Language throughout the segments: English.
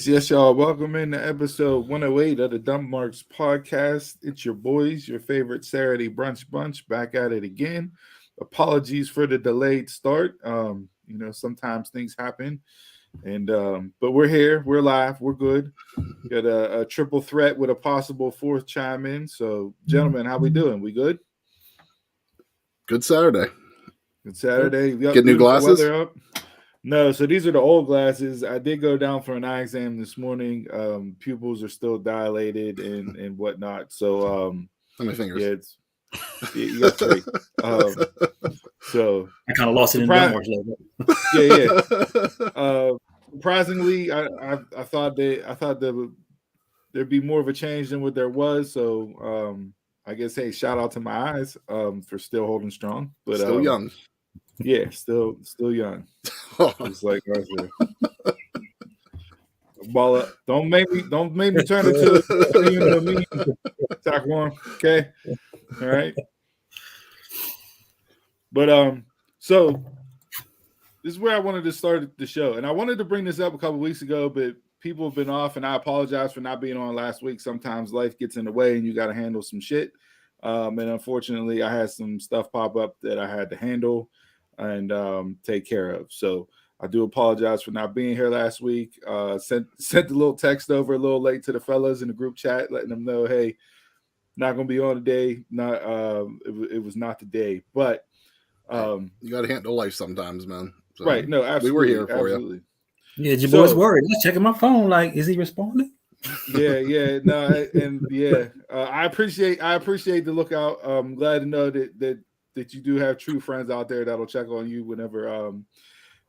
Yes, y'all. Welcome into episode 108 of the Dump Marks podcast. It's your boys, your favorite Saturday brunch bunch, back at it again. Apologies for the delayed start. Sometimes things happen, and but we're here, we're live, we're good. Got a triple threat with a possible fourth chime in. So, gentlemen, how we doing? We good? Good Saturday. Good Saturday. Get new glasses? Weather up. No, so these are the old glasses. I did go down for an eye exam this morning. Pupils are still dilated and whatnot. So, how many fingers? You got three. So I kind of lost it in Denmark. Yeah. Surprisingly, I thought there'd be more of a change than what there was. So, I guess shout out to my eyes for still holding strong, but still young. Yeah, still young. Just like Arthur. Ball up. Don't make me turn into a meme. Talk one. Okay. All right. But so this is where I wanted to start the show. And I wanted to bring this up a couple weeks ago, but people have been off, and I apologize for not being on last week. Sometimes life gets in the way and you got to handle some shit. And unfortunately, I had some stuff pop up that I had to handle and take care of. So I do apologize for not being here last week. Sent a little text over a little late to the fellas in the group chat, letting them know, hey, not gonna be on today. Not it was not today, but you got to handle life sometimes, man. So right? No, absolutely. We were here for you. Yeah, your boy's worried. Let's checking my phone. Like, is he responding? Yeah, no, and yeah, I appreciate the lookout. I'm glad to know that you do have true friends out there that'll check on you whenever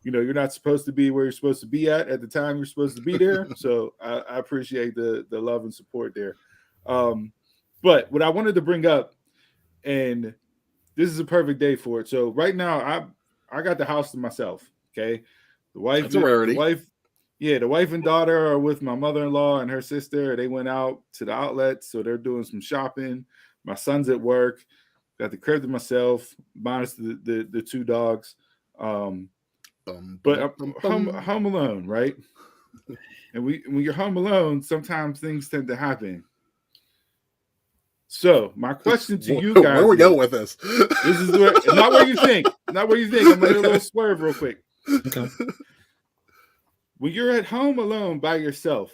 you're not supposed to be where you're supposed to be at the time you're supposed to be there. So I appreciate the love and support there. But what I wanted to bring up, and this is a perfect day for it. So right now I got the house to myself. Okay, the wife and daughter are with my mother-in-law and her sister. They went out to the outlet, so they're doing some shopping. My son's at work. Got the crib to myself, minus the two dogs. But I'm home alone, right? And when you're home alone, sometimes things tend to happen. So my question to you guys: where we go with this? This is not where you think. Not where you think. I'm gonna do a little swerve real quick. Okay. When you're at home alone by yourself,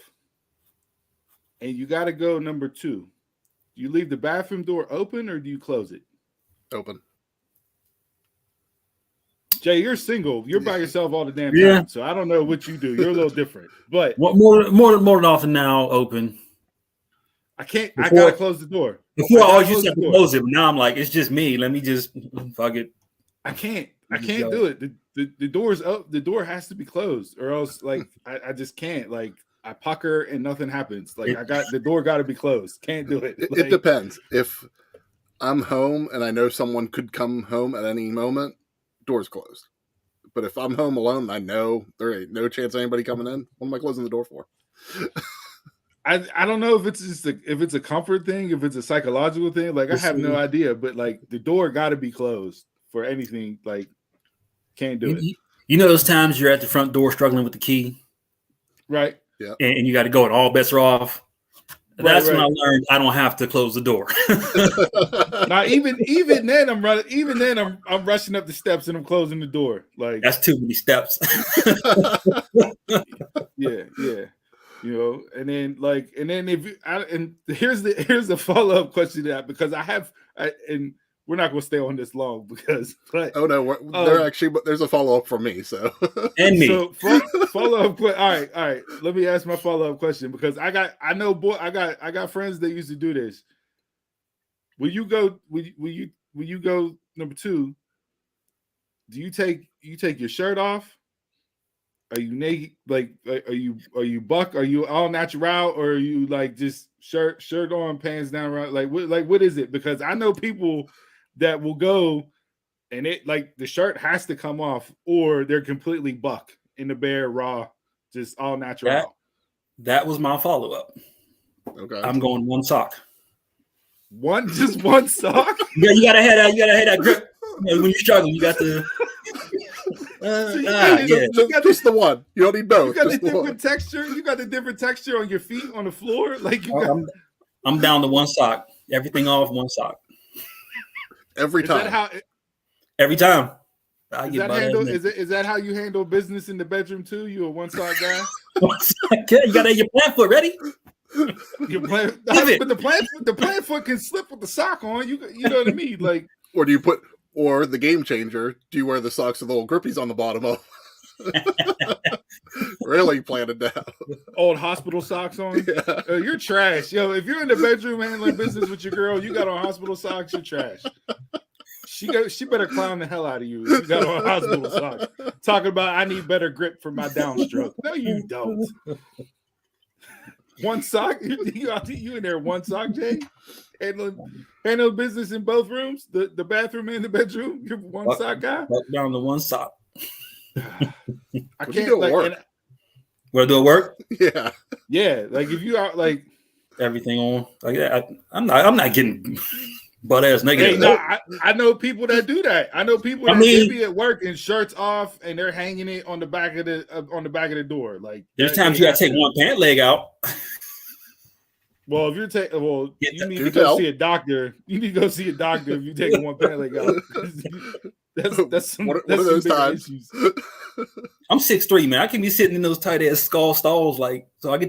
and you got to go number 2, do you leave the bathroom door open or do you close it? Open. Jay, you're single. You're by yourself all the damn time. So I don't know what you do. You're a little different. But more often now open. I gotta close the door. Before I used to have to close it, but now I'm like, it's just me. Let me just fuck it. I can't do it. The door's up. The door has to be closed, or else like I just can't. Like I pucker and nothing happens. Like the door got to be closed. Can't do it. It depends. If I'm home and I know someone could come home at any moment, door's closed. But if I'm home alone, I know there ain't no chance of anybody coming in. What am I closing the door for? I don't know if it's a comfort thing, if it's a psychological thing. Like I have no idea, but like the door got to be closed for anything. Like can't do it. You know those times you're at the front door struggling with the key, right? Yeah, and you got to go, and all bets are off. That's when I learned I don't have to close the door. Now, even then, I'm running. Even then, I'm rushing up the steps and I'm closing the door. Like that's too many steps. Yeah. And then here's the follow up question to that, because and we're not going to stay on this long because. But, there's a follow up from me, so and me. So follow up. All right. Let me ask my follow up question, because I got friends that used to do this. Will you go number 2? Do you take your shirt off? Are you naked? Like, are you buck? Are you all natural, or are you like just shirt on, pants down? Around? Like what is it? Because I know people that will go and it like the shirt has to come off, or they're completely buck in the bare raw, just all natural. That was my follow up. Okay, I'm going one sock. Just one sock? Yeah, you gotta have that grip. When you're struggling, you got to. Just the one. You don't need both. You got the just the different one. texture. You got the different texture on your feet on the floor. Like you got. I'm down to one sock. Everything off one sock. Every time. Every time. Is that how you handle business in the bedroom too? You a one sock guy? You got your plant foot ready. But the plant foot can slip with the sock on. You know what I mean? Like, or the game changer? Do you wear the socks with little grippies on the bottom of? Really planted down. Old hospital socks on. Yeah. You're trash, yo. If you're in the bedroom handling business with your girl, you got on hospital socks. You're trash. She better clown the hell out of you if you got on hospital socks. Talking about I need better grip for my downstroke. No, you don't. One sock? You in there one sock, Jay? Handle business in both rooms, the bathroom and the bedroom. You're one sock guy. Down to one sock. I can't do it work. Will I do it work? Yeah. Like if you are like everything on like that, I'm not getting butt ass naked. Hey, I know people that do that. I know people that be at work and shirts off and they're hanging it on the back of the door. Like there's times you gotta take one pant leg out. Well, if you're you need to go see a doctor. You need to go see a doctor if you take one pant leg out. That's one of those times. Issues. I'm 6'3", man. I can be sitting in those tight ass skull stalls, like so. I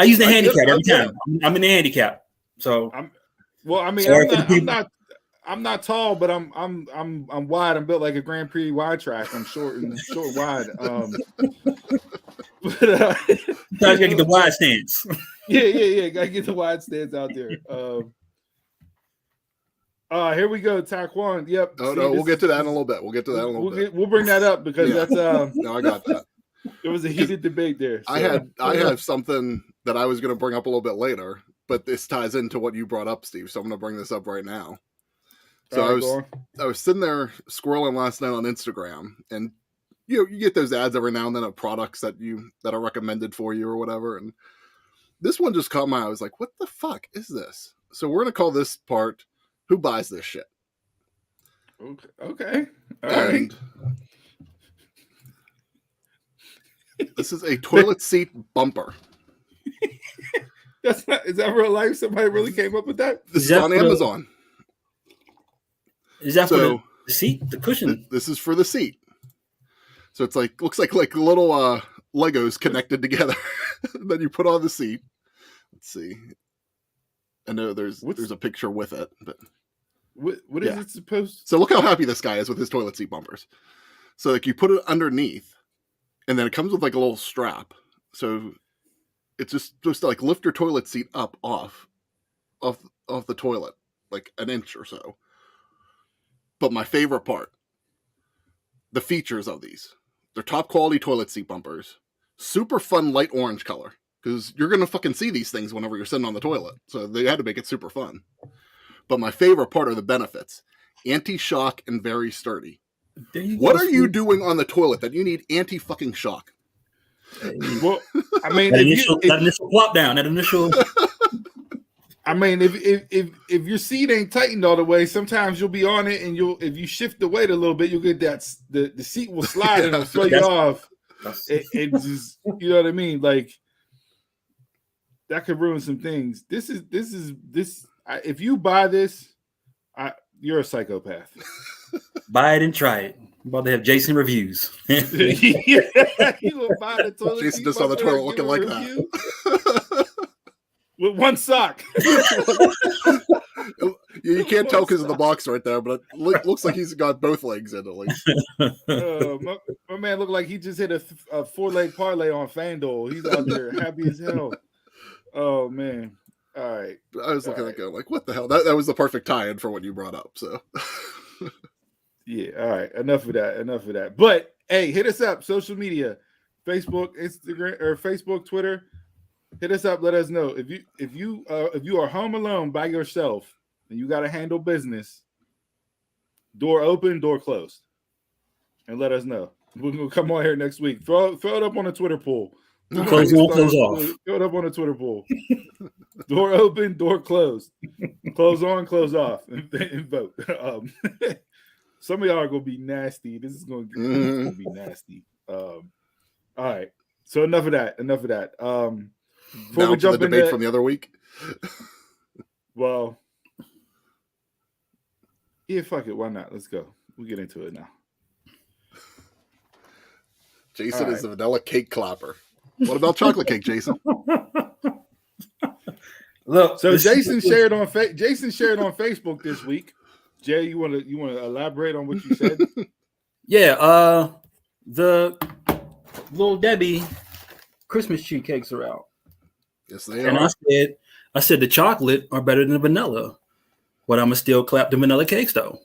use the handicap every time. I'm in the handicap, so. I'm not tall, but I'm wide. I'm built like a Grand Prix wide track. I'm short wide. But you gotta get the wide stance. Yeah. Gotta get the wide stance out there. Here we go, Taekwon. Yep. We'll get to that in a little bit. We'll bring that up because that's No, I got that. It was a heated debate there. So. I have something that I was going to bring up a little bit later, but this ties into what you brought up, Steve. So I'm going to bring this up right now. So I was sitting there scrolling last night on Instagram, and you get those ads every now and then of products that are recommended for you or whatever, and this one just caught my eye. I was like, "What the fuck is this?" So we're going to call this part "Who buys this shit?" Okay. All right. This is a toilet seat bumper. Is that real life? Somebody really came up with that? This is on Amazon. Is that for the seat, the cushion? This is for the seat. So it's looks like little Legos connected together. Then you put on the seat. Let's see. I know there's a picture with it, but what is it supposed to? So look how happy this guy is with his toilet seat bumpers. So you put it underneath, and then it comes with a little strap. So it's just supposed to lift your toilet seat up off the toilet, like an inch or so. But my favorite part, the features of these. They're top quality toilet seat bumpers. Super fun light orange color. Because you're going to fucking see these things whenever you're sitting on the toilet. So they had to make it super fun. But my favorite part are the benefits. Anti-shock and very sturdy. What are you doing on the toilet that you need anti-fucking shock? Well, I mean, that initial plop down, that initial. I mean, if your seat ain't tightened all the way, sometimes you'll be on it, and if you shift the weight a little bit, you'll get that the seat will slide and it'll throw you off. It just, you know what I mean? Like that could ruin some things. This. If you buy this, you're a psychopath. Buy it and try it. I'm about to have Jason reviews. You will buy the toilet. Jason just on the toilet looking like that. With one sock. You can't tell because of the box right there, but it looks like he's got both legs in at least. My man looked like he just hit a 4-leg parlay on FanDuel. He's out there happy as hell. Oh, man. All right. I was looking at it going what the hell? That was the perfect tie-in for what you brought up. So, yeah. All right. Enough of that. But hey, hit us up. Social media, Facebook, Instagram, or Facebook, Twitter. Hit us up. Let us know if you are home alone by yourself and you got to handle business. Door open, door closed, and let us know. We're gonna come on here next week. Throw it up on a Twitter poll. Close on, close off. Throw it up on a Twitter poll. Door open, door closed. Close on, close off, and vote. some of y'all are gonna be nasty. This is gonna be nasty. All right. So enough of that. Before we jump into the debate from the other week. Well, yeah, fuck it. Why not? Let's go. We'll get into it now. Jason is the vanilla cake clapper. What about chocolate cake, Jason? Look, so Jason shared on Facebook this week. Jay, you want to elaborate on what you said? Yeah, the Little Debbie Christmas tree cakes are out. Yes, they and are. I said the chocolate are better than the vanilla, but I'm gonna still clap the vanilla cakes though.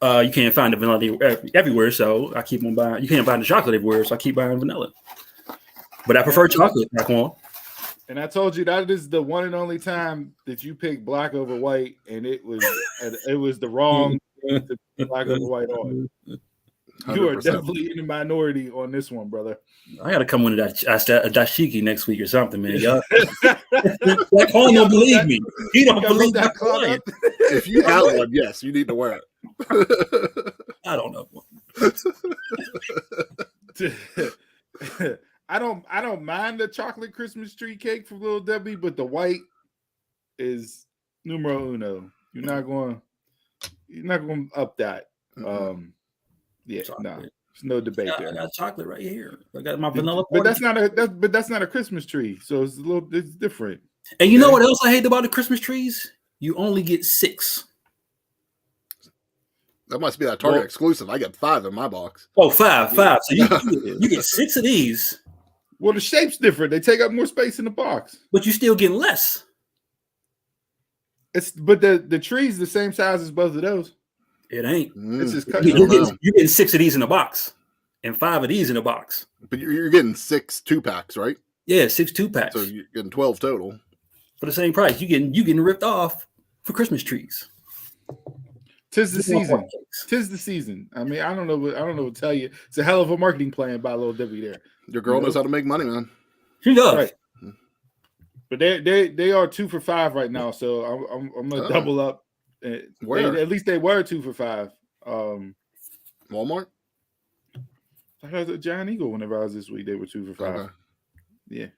You can't find the vanilla everywhere, so I keep on buying. You can't find the chocolate everywhere, so I keep buying vanilla. But I prefer chocolate. Back on. And I told you that is the one and only time that you picked black over white, and it was the wrong thing to pick black over white on. 100%. You are definitely in the minority on this one, brother. I gotta come with a dashiki next week or something, man. Y'all, Black Horn don't believe me. He don't believe that. If you have one, yes, you need to wear it. I don't know. I don't mind the chocolate Christmas tree cake from Little Debbie, but the white is numero uno. You're not going to up that. Yeah, no, there's no debate there. I got chocolate right here. I got my vanilla. But that's not a Christmas tree, so it's different. And you know what else I hate about the Christmas trees? You only get 6. That must be that Target exclusive. I get 5 in my box. Oh, 5. So you get 6 of these. Well, the shape's different. They take up more space in the box. But you're still getting less. But the tree's the same size as both of those. It ain't. It's just you're getting 6 of these in a box and 5 of these in a box. But you're getting 6 2-packs, right? Yeah, 6 2-packs. So you're getting 12 total. For the same price. You getting ripped off for Christmas trees. Tis the season. I mean, I don't know what to tell you. It's a hell of a marketing plan by Little Debbie there. Your girl knows how to make money, man. She does. Right. But they are 2 for $5 right now, so I'm gonna double up. Where? At least they were 2 for $5. Walmart. I heard at Giant Eagle whenever I was this week. They were 2 for $5. Okay.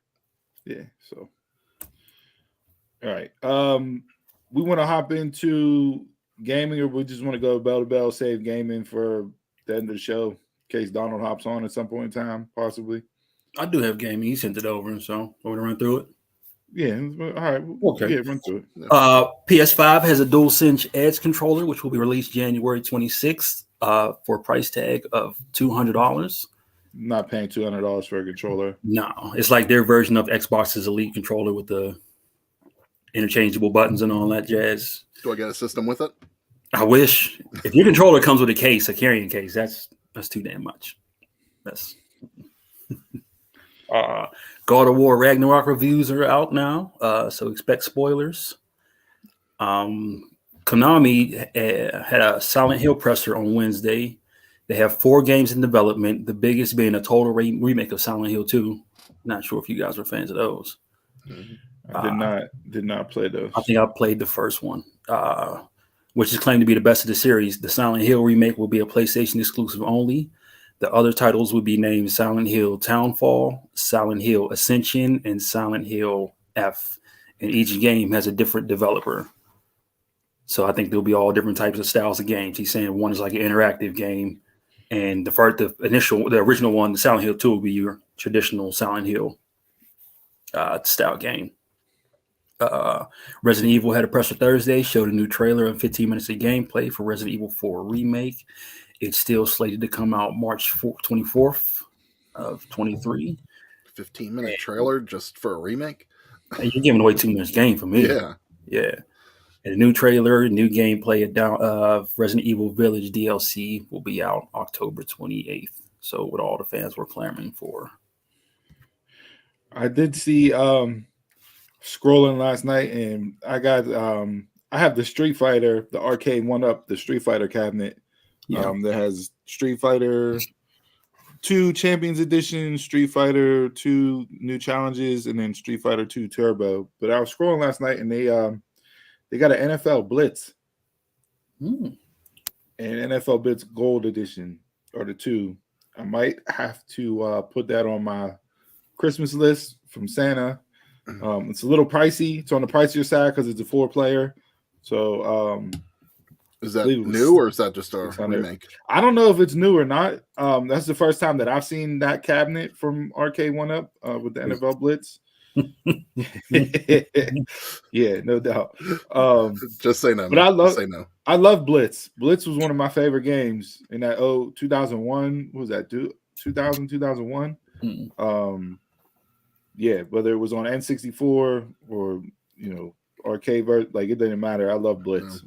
Yeah. So, all right. We want to hop into gaming, or we just want to go bell to bell, save gaming for the end of the show in case Donald hops on at some point in time, possibly. I do have gaming. He sent it over, so we're gonna run through it. Yeah. All right. Okay. Yeah, run through it. PS5 has a DualSense Edge controller, which will be released January 26th for a price tag of $200. Not paying $200 for a controller. No, it's like their version of Xbox's Elite controller with the interchangeable buttons and all that jazz. Do I get a system with it? I wish. If your controller comes with a carrying case, that's too damn much. That's God of War Ragnarok reviews are out now, so expect spoilers. Konami had a Silent Hill presser on Wednesday. They have 4 games in development, the biggest being a total remake of Silent Hill 2. Not sure if you guys are fans of those. I did not play those. I think I played the first one, which is claimed to be the best of the series. The Silent Hill remake will be a PlayStation exclusive only. The other titles would be named Silent Hill Townfall, Silent Hill Ascension, and Silent Hill F. And each game has a different developer. So I think there'll be all different types of styles of games. He's saying one is like an interactive game, and the original one, the Silent Hill 2, will be your traditional Silent Hill style game. Resident Evil had a presser Thursday, showed a new trailer and 15 minutes of gameplay for Resident Evil 4 Remake. It's still slated to come out March 24th of 23. 15-minute trailer just for a remake? And you're giving away too much game for me. Yeah. And a new trailer, new gameplay of Resident Evil Village DLC will be out October 28th. So what all the fans were clamoring for. I did see scrolling last night, and I got I have the Street Fighter, the arcade 1-up, the Street Fighter cabinet. That has Street Fighter 2 Champions Edition, Street Fighter 2 New Challenges, and then Street Fighter 2 Turbo. But I was scrolling last night, and they got an NFL Blitz. and NFL Bits Gold Edition are the two. I might have to put that on my Christmas list from Santa. It's a little pricey. It's on the pricier side because it's a 4-player. So is that new or is that just a remake? I don't know if it's new or not. That's the first time that I've seen that cabinet from Arcade 1-Up with the NFL Blitz. Yeah, no doubt. Just say no. But I love Blitz. Blitz was one of my favorite games in that 2001. What was that? 2001. Yeah, whether it was on N64 or arcade version, like it didn't matter. I love Blitz.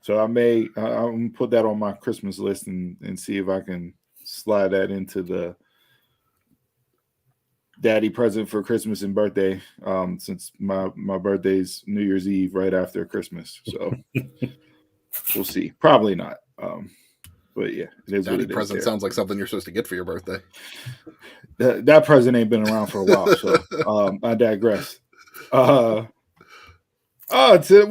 So I'm gonna put that on my Christmas list and see if I can slide that into the daddy present for Christmas and birthday, since my birthday's New Year's Eve right after Christmas. So we'll see. Probably not. But yeah, it is. Daddy present sounds like something you're supposed to get for your birthday. That present ain't been around for a while, so I digress. We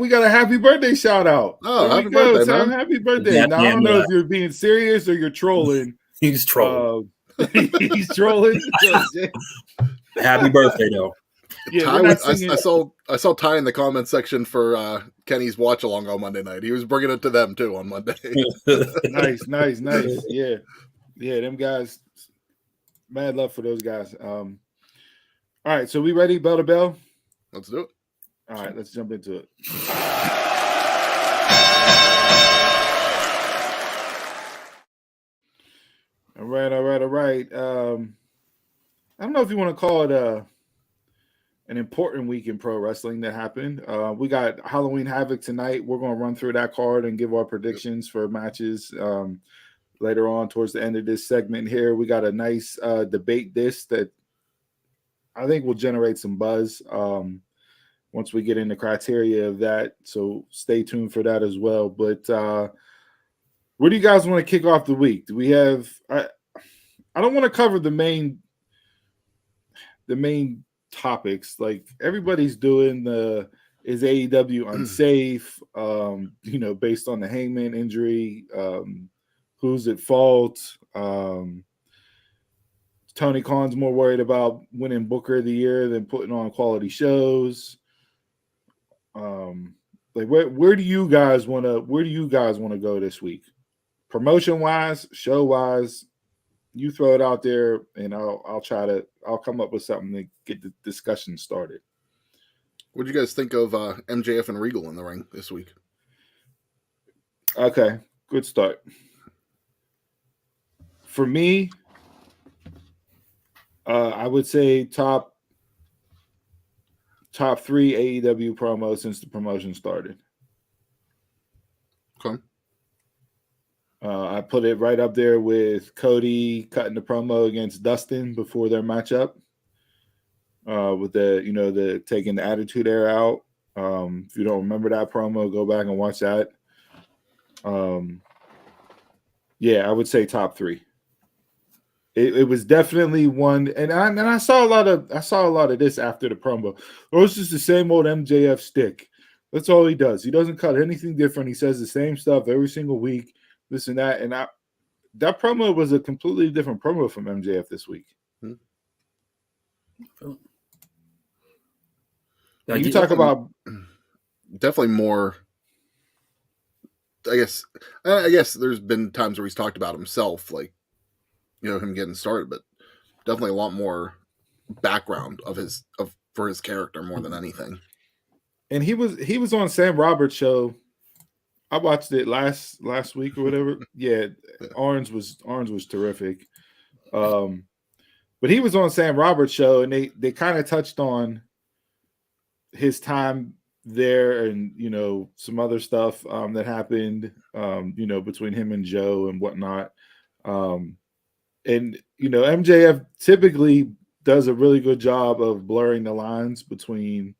got a happy birthday shout out. Oh, happy birthday, man. Happy birthday. Now, I don't know if you're being serious or you're trolling. He's trolling. He's trolling. Happy birthday, though. Yeah, I saw Ty in the comment section for Kenny's watch along on Monday night. He was bringing it to them too on Monday. Nice. Yeah, them guys. Mad love for those guys. All right, so we ready? Bell to bell. Let's do it. All right, let's jump into it. All right. I don't know if you want to call it an important week in pro wrestling that happened. We got Halloween Havoc tonight. We're going to run through that card and give our predictions for matches later on towards the end of this segment here. We got a nice debate disc that I think will generate some buzz once we get into criteria of that. So stay tuned for that as well. But where do you guys want to kick off the week? Do we have I don't want to cover the main topics. Like everybody's doing is AEW unsafe, based on the Hangman injury, who's at fault. Tony Khan's more worried about winning Booker of the Year than putting on quality shows. Where do you guys want to go this week? Promotion wise, show wise, you throw it out there and I'll come up with something to get the discussion started. What do you guys think of MJF and Regal in the ring this week? Okay, good start. For me, I would say top 3 AEW promos since the promotion started. Okay. I put it right up there with Cody cutting the promo against Dustin before their matchup. With the taking the Attitude Era out. If you don't remember that promo, go back and watch that. Yeah, I would say top 3. It was definitely one, and I saw a lot of this after the promo. Oh, it's just the same old MJF stick. That's all he does. He doesn't cut anything different. He says the same stuff every single week. This and that, and that promo was a completely different promo from MJF this week. Now, you talk about definitely more. I guess there's been times where he's talked about himself, like him getting started, but definitely a lot more background for his character more than anything. And he was on Sam Roberts' show. I watched it last week or whatever. Yeah, Orange was terrific. But he was on Sam Roberts' show, and they kind of touched on his time there, and some other stuff that happened, between him and Joe and whatnot. And MJF typically does a really good job of blurring the lines between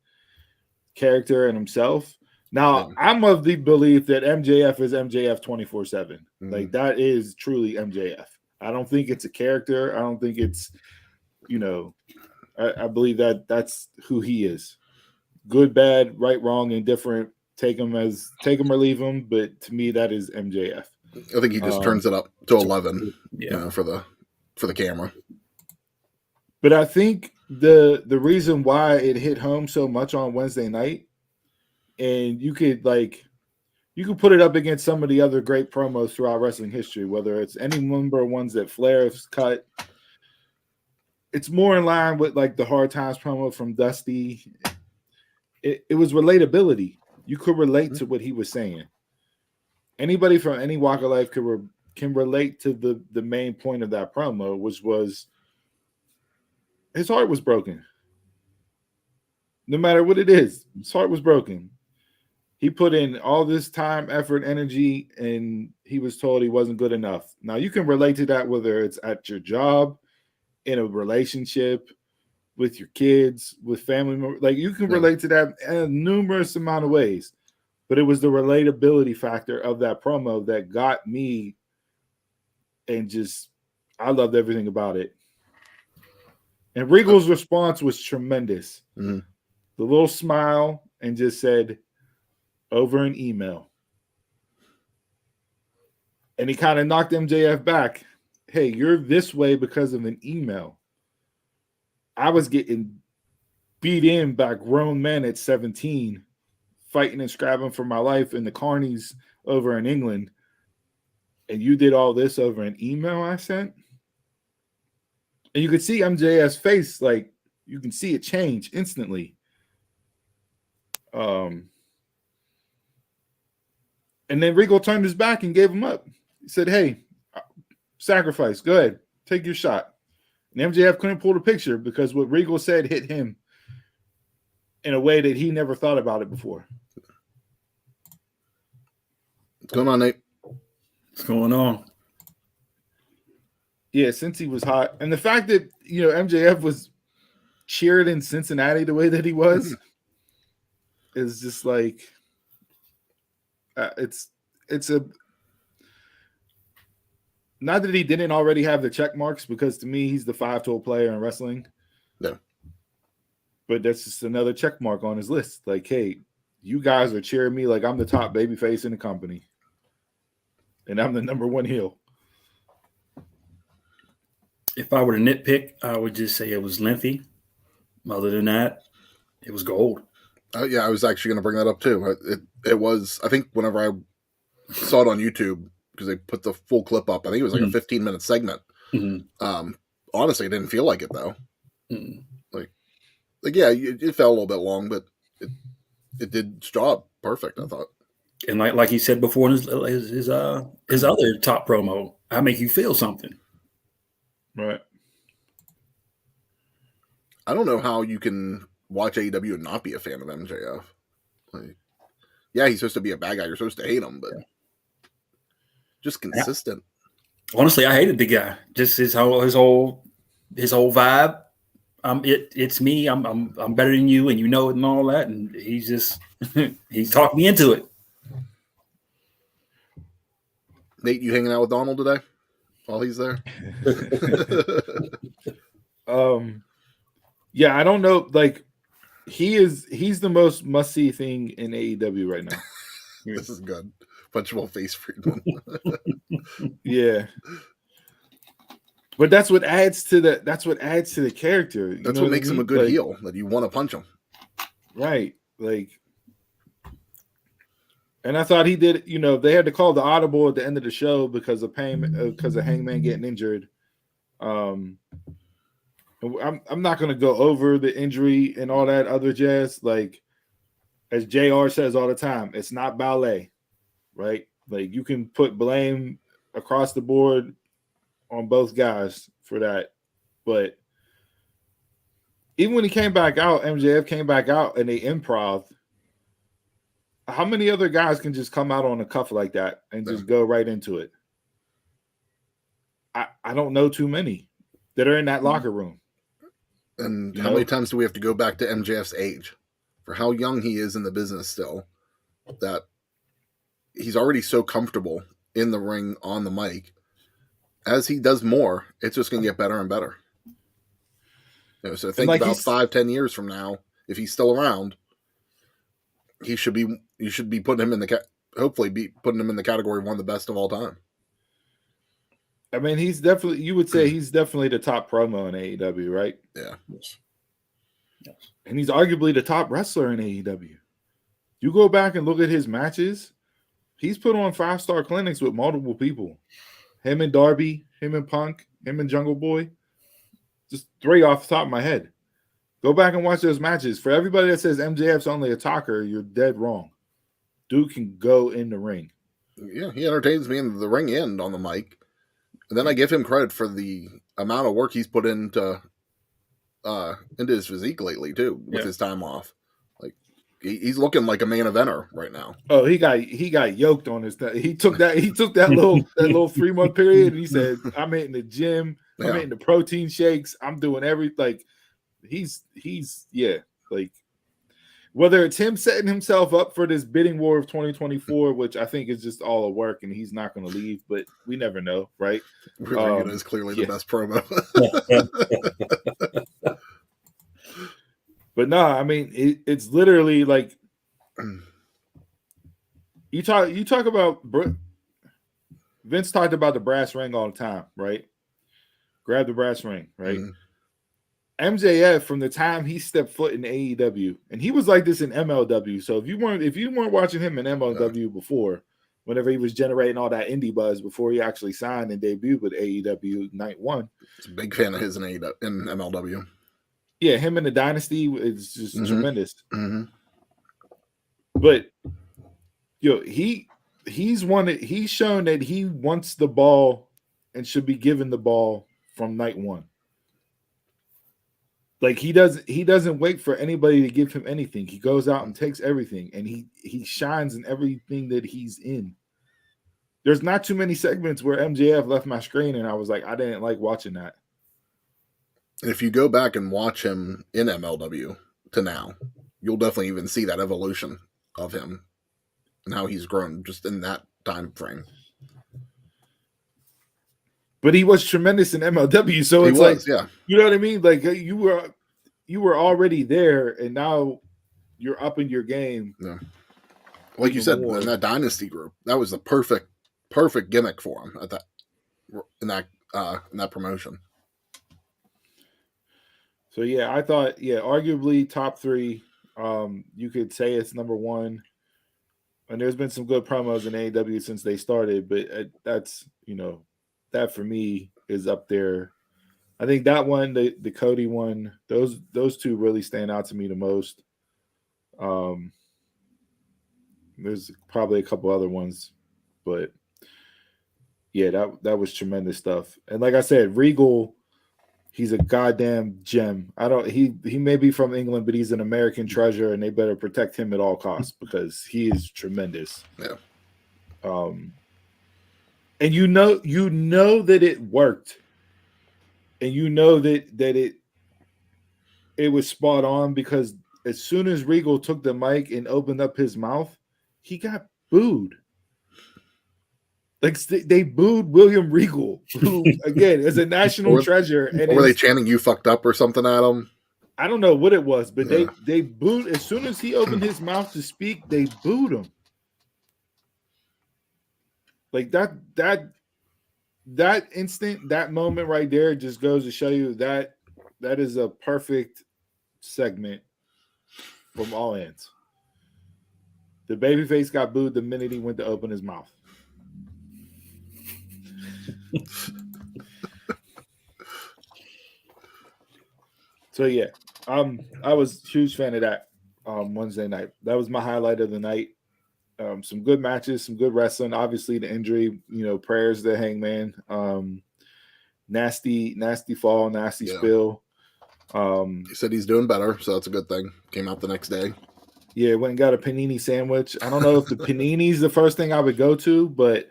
character and himself. Now, I'm of the belief that MJF is MJF 24/7. Like, that is truly MJF. I don't think it's a character. I don't think it's, I believe that that's who he is. Good, bad, right, wrong, indifferent. take him or leave him. But to me, that is MJF. I think he just turns it up to 11, Yeah. for the camera. But I think the reason why it hit home so much on Wednesday night, and you could put it up against some of the other great promos throughout wrestling history, whether it's any number of ones that Flair has cut. It's more in line with like the Hard Times promo from Dusty. It was relatability. You could relate to what he was saying. Anybody from any walk of life can relate to the main point of that promo, which was his heart was broken. No matter what it is, his heart was broken. He put in all this time, effort, energy, and he was told he wasn't good enough. Now, you can relate to that whether it's at your job, in a relationship, with your kids, with family members. Like, you can relate to that in numerous amount of ways. But it was the relatability factor of that promo that got me, and just, I loved everything about it. And Regal's response was tremendous. Mm-hmm. The little smile, and just said, over an email. And he kind of knocked MJF back. Hey, you're this way because of an email. I was getting beat in by grown men at 17, fighting and scrapping for my life in the carnies over in England. And you did all this over an email I sent? And you could see MJF's face, like, you can see it change instantly. And then Regal turned his back and gave him up. He said, hey, sacrifice, go ahead, take your shot. And MJF couldn't pull the picture because what Regal said hit him in a way that he never thought about it before. What's going on, Nate? What's going on? Yeah, since he was hot. And the fact that, MJF was cheered in Cincinnati the way that he was is just like, it's a, not that he didn't already have the check marks, because to me, he's the 5-tool player in wrestling. No. But that's just another check mark on his list. Like, hey, you guys are cheering me like I'm the top babyface in the company. And I'm the number one heel. If I were to nitpick, I would just say it was lengthy. Other than that, it was gold. Yeah, I was actually going to bring that up too. It was, I think whenever I saw it on YouTube, because they put the full clip up, I think it was like a 15-minute segment. Mm-hmm. Honestly, it didn't feel like it though. Mm-hmm. Like yeah, it felt a little bit long, but it did its job perfect, I thought. And like he said before in his other top promo, I make you feel something. Right. I don't know how you can watch AEW and not be a fan of MJF. Like, yeah, he's supposed to be a bad guy. You're supposed to hate him, but just consistent. Honestly, I hated the guy. Just his whole vibe. It's me. I'm better than you, and you know it, and all that. And he's just he's talked me into it. Nate, you hanging out with Donald today while he's there? Yeah, I don't know. Like, he's the most must-see thing in AEW right now. This is good. Punchable face Friedman. Yeah. But that's what adds to the character. That's what makes him a good heel, that you want to punch him. Right. Like, and I thought he did, they had to call the audible at the end of the show because of Hangman getting injured. I'm not going to go over the injury and all that other jazz. Like, as JR says all the time, it's not ballet, right? Like, you can put blame across the board on both guys for that. But even when he came back out, MJF came back out and they improv. How many other guys can just come out on a cuff like that and just go right into it? I don't know too many that are in that locker room. And how many times do we have to go back to MJF's age for how young he is in the business still, that he's already so comfortable in the ring on the mic. As he does more, it's just going to get better and better. So think about 5-10 years from now, if he's still around, You should be putting him in the hopefully be putting him in the category of one of the best of all time. I mean, you would say he's definitely the top promo in AEW, right? Yeah. Yes. And he's arguably the top wrestler in AEW. You go back and look at his matches, he's put on 5-star clinics with multiple people. Him and Darby, him and Punk, him and Jungle Boy. Just 3 off the top of my head. Go back and watch those matches. For everybody that says MJF's only a talker, you're dead wrong. Dude can go in the ring. Yeah, he entertains me in the ring and on the mic. And then I give him credit for the amount of work he's put into his physique lately too, with his time off. Like he's looking like a main eventer right now. Oh, he got yoked on his. He took that little 3-month period, and he said, "I'm hitting the gym. I'm hitting the protein shakes. I'm doing like." He's like, whether it's him setting himself up for this bidding war of 2024, which I think is just all a work, and he's not going to leave, but we never know, right? Regan is clearly the best promo. But no, I mean, it's literally like you talk about Vince talked about the brass ring all the time, right? Grab the brass ring, right? Mm-hmm. MJF, from the time he stepped foot in AEW, and he was like this in MLW. So if you weren't watching him in MLW before, whenever he was generating all that indie buzz before he actually signed and debuted with AEW Night 1, a big fan of his in MLW. Yeah, him in the Dynasty is just tremendous. Mm-hmm. But he's shown that he wants the ball and should be given the ball from Night 1. Like he doesn't wait for anybody to give him anything. He goes out and takes everything, and he shines in everything that he's in. There's not too many segments where MJF left my screen and I was like, I didn't like watching that. And if you go back and watch him in MLW to now, you'll definitely even see that evolution of him and how he's grown just in that time frame. But he was tremendous in MLW, so it's you know what I mean? Like you were already there, and now you're up in your game. Yeah. Like you said, in that Dynasty group, that was the perfect gimmick for him in that promotion. So yeah, I thought arguably top 3. You could say it's number 1. And there's been some good promos in AEW since they started, but that's that for me is up there. I think that one, the Cody one, those 2 really stand out to me the most. There's probably a couple other ones, but yeah, that was tremendous stuff. And like I said, Regal, he's a goddamn gem. He may be from England, but he's an American treasure, and they better protect him at all costs because he is tremendous. Yeah. And you know that it worked, and you know that it was spot on, because as soon as Regal took the mic and opened up his mouth, he got booed. Like they booed William Regal, who again is a national treasure. And were they chanting "You fucked up" or something at him? I don't know what it was, but they booed as soon as he opened his mouth to speak. They booed him. Like that instant, that moment right there just goes to show you that is a perfect segment from all ends. The babyface got booed the minute he went to open his mouth. So yeah, I was a huge fan of that Wednesday night. That was my highlight of the night. Some good matches, some good wrestling. Obviously, the injury, prayers to Hangman. Nasty fall, nasty spill. He said he's doing better, so that's a good thing. Came out the next day. Yeah, went and got a panini sandwich. I don't know if the panini's the first thing I would go to, but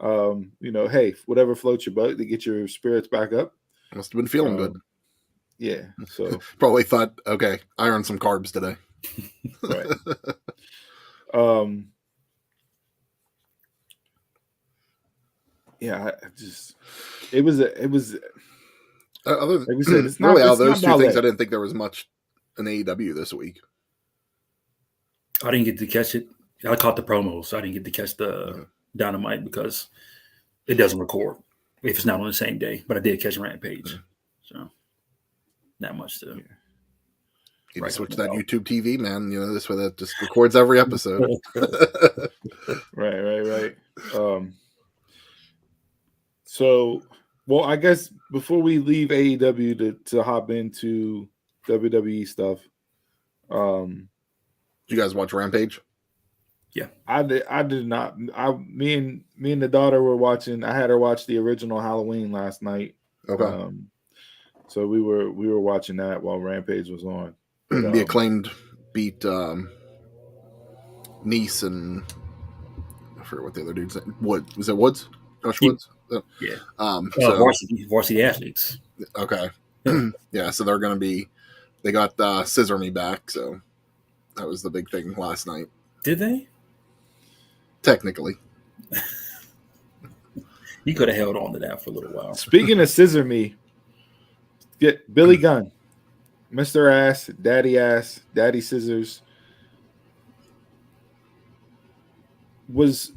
hey, whatever floats your boat to get your spirits back up. Must have been feeling good. Yeah, so probably thought, okay, I earned some carbs today. Right. Yeah, it was other like we said, it's really not, out of those two ballet. things. I didn't think there was much in AEW this week. I didn't get to catch it. I caught the promos. So I didn't get to catch the Dynamite because it doesn't record if it's not on the same day. But I did catch Rampage. So not much to. You just switch that YouTube TV, man. You know, this way that just records every episode. Right. So, well, I guess before we leave AEW to hop into WWE stuff, did you guys watch Rampage? Yeah, I did not. Me and the daughter were watching. I had her watch the original Halloween last night. Okay. So we were watching that while Rampage was on. But, the Acclaimed beat Nice and I forget what the other dude's name. Was it Woods? Josh Woods? Yeah. So, varsity athletes. Okay. Yeah, so they're going to be. They got Scissor Me back, so that was the big thing last night. Did they? Technically. You could have held on to that for a little while. Speaking of Scissor Me, get Billy Gunn. Mr. Ass, Daddy Scissors was,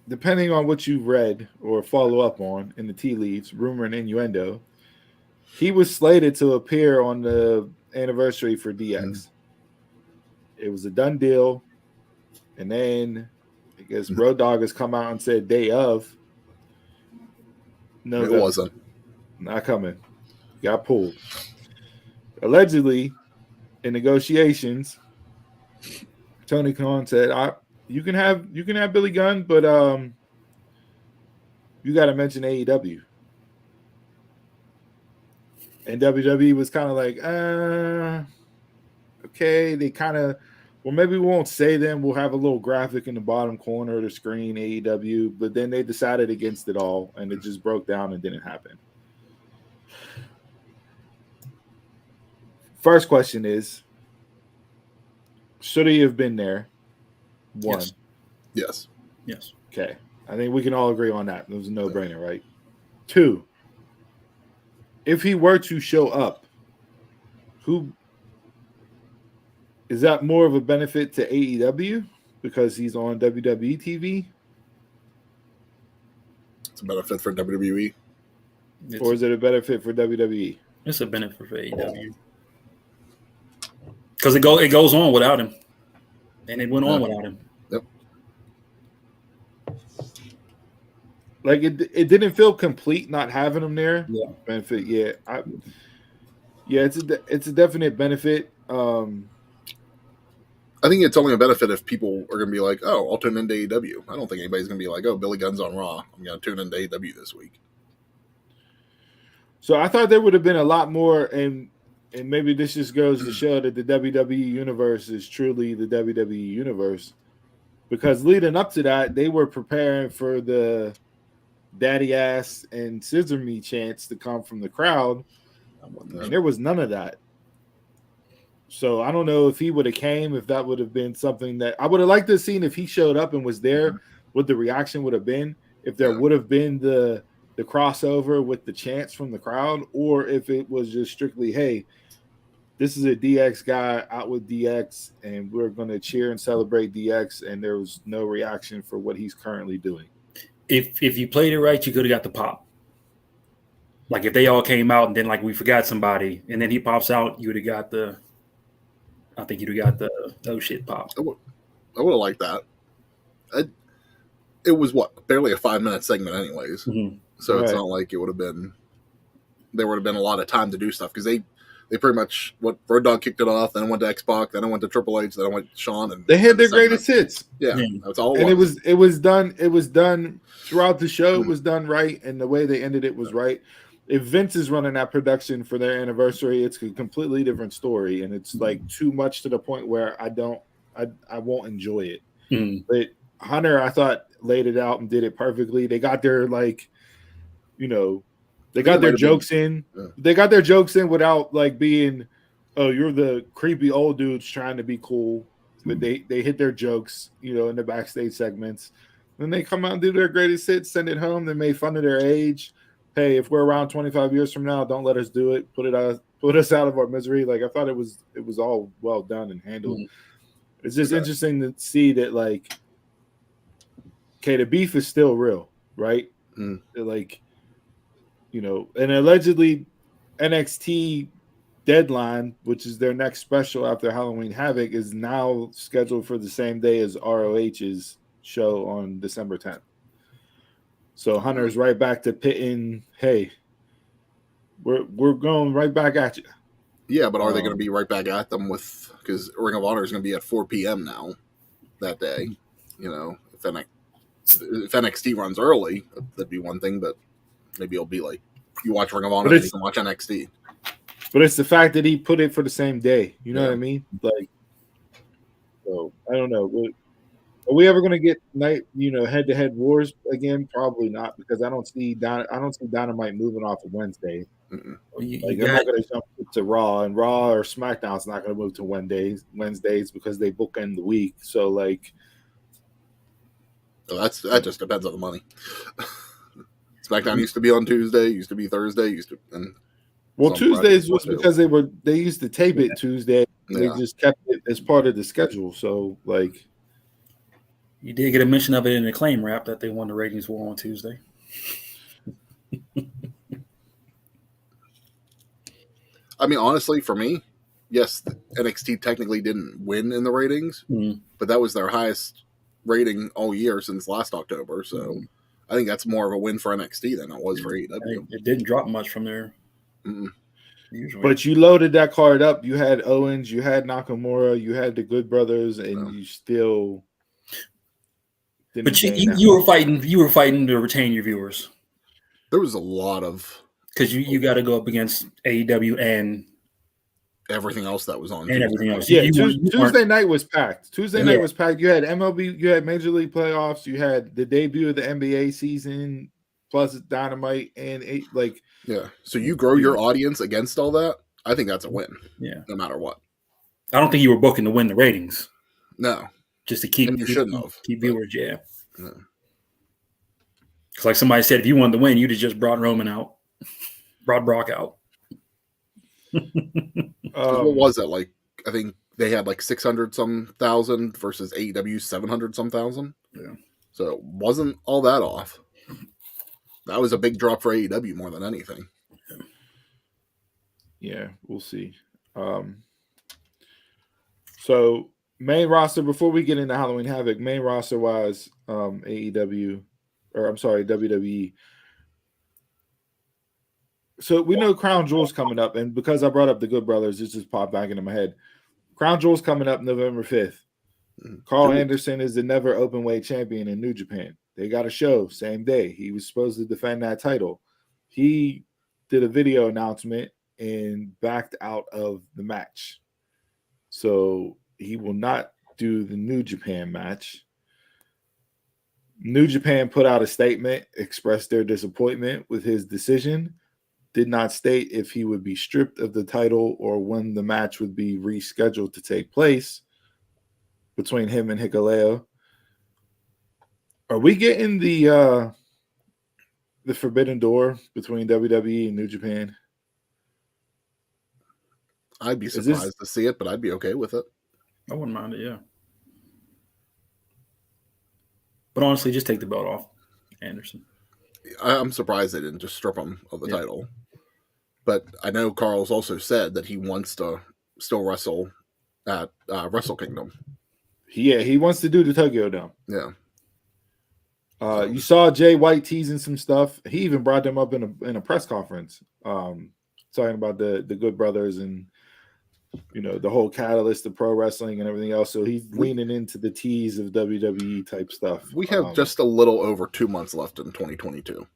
depending on what you've read or follow up on in the tea leaves, rumor and innuendo, he was slated to appear on the anniversary for DX. It was a done deal. And then I guess Road Dogg has come out and said day of. No, it wasn't. Not coming. Got pulled. Allegedly, in negotiations, Tony Khan said, "You can have Billy Gunn, but you got to mention AEW." And WWE was kind of like, okay. They kind of, well, maybe we won't say them. We'll have a little graphic in the bottom corner of the screen, AEW. But then they decided against it all, and it just broke down and didn't happen. First question is, should he have been there? One. Yes. Okay. I think we can all agree on that. It was a no-brainer, right? Two, if he were to show up, who is that more of a benefit to AEW because he's on WWE TV? It's a benefit for WWE. Or is it a benefit for WWE? It's a benefit for AEW. Because it goes on without him. And it went on without him. Yep. Like it didn't feel complete not having him there. Yeah. Benefit, yeah. It's a definite benefit. I think it's only a benefit if people are going to be like, oh, I'll tune into AEW. I don't think anybody's going to be like, oh, Billy Gunn's on Raw. I'm going to tune into AEW this week. So I thought there would have been a lot more, and maybe this just goes to show that the WWE universe is truly the WWE universe. Because leading up to that, they were preparing for the Daddy Ass and Scissor Me chants to come from the crowd, and there was none of that. So I don't know if he would have came, if that would have been something that I would have liked to have seen if he showed up and was there, what the reaction would have been, if there would have been the crossover with the chants from the crowd, or if it was just strictly, hey, this is a DX guy out with DX, and we're going to cheer and celebrate DX, and there was no reaction for what he's currently doing. If you played it right, you could have got the pop. Like if they all came out and then like we forgot somebody, and then he pops out, you would have got the. I think you'd have got the oh shit pop. I would have liked that. It was barely a 5-minute segment, anyways. Mm-hmm. So it's not like it would have been. There would have been a lot of time to do stuff because they pretty much Road Dogg kicked it off, then it went to X-Pac, then it went to Triple H, then it went to Shawn, and they had their greatest hits. Yeah, that's all. And it was done. It was done throughout the show. It was done right, and the way they ended it was right. If Vince is running that production for their anniversary, it's a completely different story, and it's like too much to the point where I won't enjoy it. Mm. But Hunter, I thought, laid it out and did it perfectly. They got their they got their jokes in. Yeah. They got their jokes in without like being, oh, you're the creepy old dudes trying to be cool. But they hit their jokes, in the backstage segments. Then they come out and do their greatest hits, send it home. They made fun of their age. Hey, if we're around 25 years from now, don't let us do it. Put us out of our misery. Like I thought it was all well done and handled. It's just interesting to see that, like, okay, the beef is still real, right? Like, you know, and allegedly NXT Deadline, which is their next special after Halloween Havoc, is now scheduled for the same day as ROH's show on December 10th. So Hunter's right back to pitting. Hey, we're going right back at you. Yeah, but are they going to be right back at them with, because Ring of Honor is going to be at 4 p.m. now that day. You know, if NXT runs early, that'd be one thing, but maybe it'll be like you watch Ring of Honor and you can watch NXT. But it's the fact that he put it for the same day. You know what I mean? Like, so I don't know. Are we ever going to get head-to-head wars again? Probably not, because I don't see Dynamite moving off of Wednesday. Like, they're not going to jump to Raw, and Raw or SmackDown's not going to move to Wednesdays because they book in the week. So, like, that just depends on the money. SmackDown used to be on Tuesday, used to be Thursday, well, Tuesdays was because they used to tape it Tuesday. And they just kept it as part of the schedule. So, like, you did get a mention of it in the claim wrap that they won the ratings war on Tuesday. I mean, honestly, for me, yes, NXT technically didn't win in the ratings, but that was their highest rating all year since last October. So I think that's more of a win for NXT than it was for AEW. It didn't drop much from there. Usually. But you loaded that card up. You had Owens, you had Nakamura, you had the Good Brothers, and you still. But you were fighting. You were fighting to retain your viewers. There was a lot of, because you got to go up against AEW and everything else that was on. And everything else. Yeah, Tuesday night was packed. Night was packed. You had MLB, you had Major League playoffs, you had the debut of the NBA season, plus Dynamite, and So you grow your audience against all that. I think that's a win. Yeah, no matter what. I don't think you were booking to win the ratings. No, just to keep viewers. Yeah. Because like somebody said, if you wanted to win, you'd have just brought Brock out. What was that like? I think they had like 600-some thousand versus AEW 700-some thousand. Yeah, so it wasn't all that off. That was a big drop for AEW more than anything. Yeah, we'll see. So main roster, before we get into Halloween Havoc, main roster wise, WWE. So we know Crown Jewel's coming up, and because I brought up the Good Brothers, it just popped back into my head. Crown Jewel's coming up November 5th. Carl Anderson is the never open weight champion in New Japan. They got a show same day. He was supposed to defend that title. He did a video announcement and backed out of the match. So he will not do the New Japan match. New Japan put out a statement, expressed their disappointment with his decision, did not state if he would be stripped of the title or when the match would be rescheduled to take place between him and Hikuleo. Are we getting the forbidden door between WWE and New Japan? I'd be surprised to see it, but I'd be okay with it. I wouldn't mind it, yeah. But honestly, just take the belt off Anderson. I'm surprised they didn't just strip him of the title. But I know Carl's also said that he wants to still wrestle at Wrestle Kingdom. Yeah, he wants to do the Tokyo Dome. Yeah. You saw Jay White teasing some stuff. He even brought them up in a press conference, talking about the Good Brothers and the whole catalyst of pro wrestling and everything else. So he's leaning into the tease of WWE type stuff. We have just a little over 2 months left in 2022.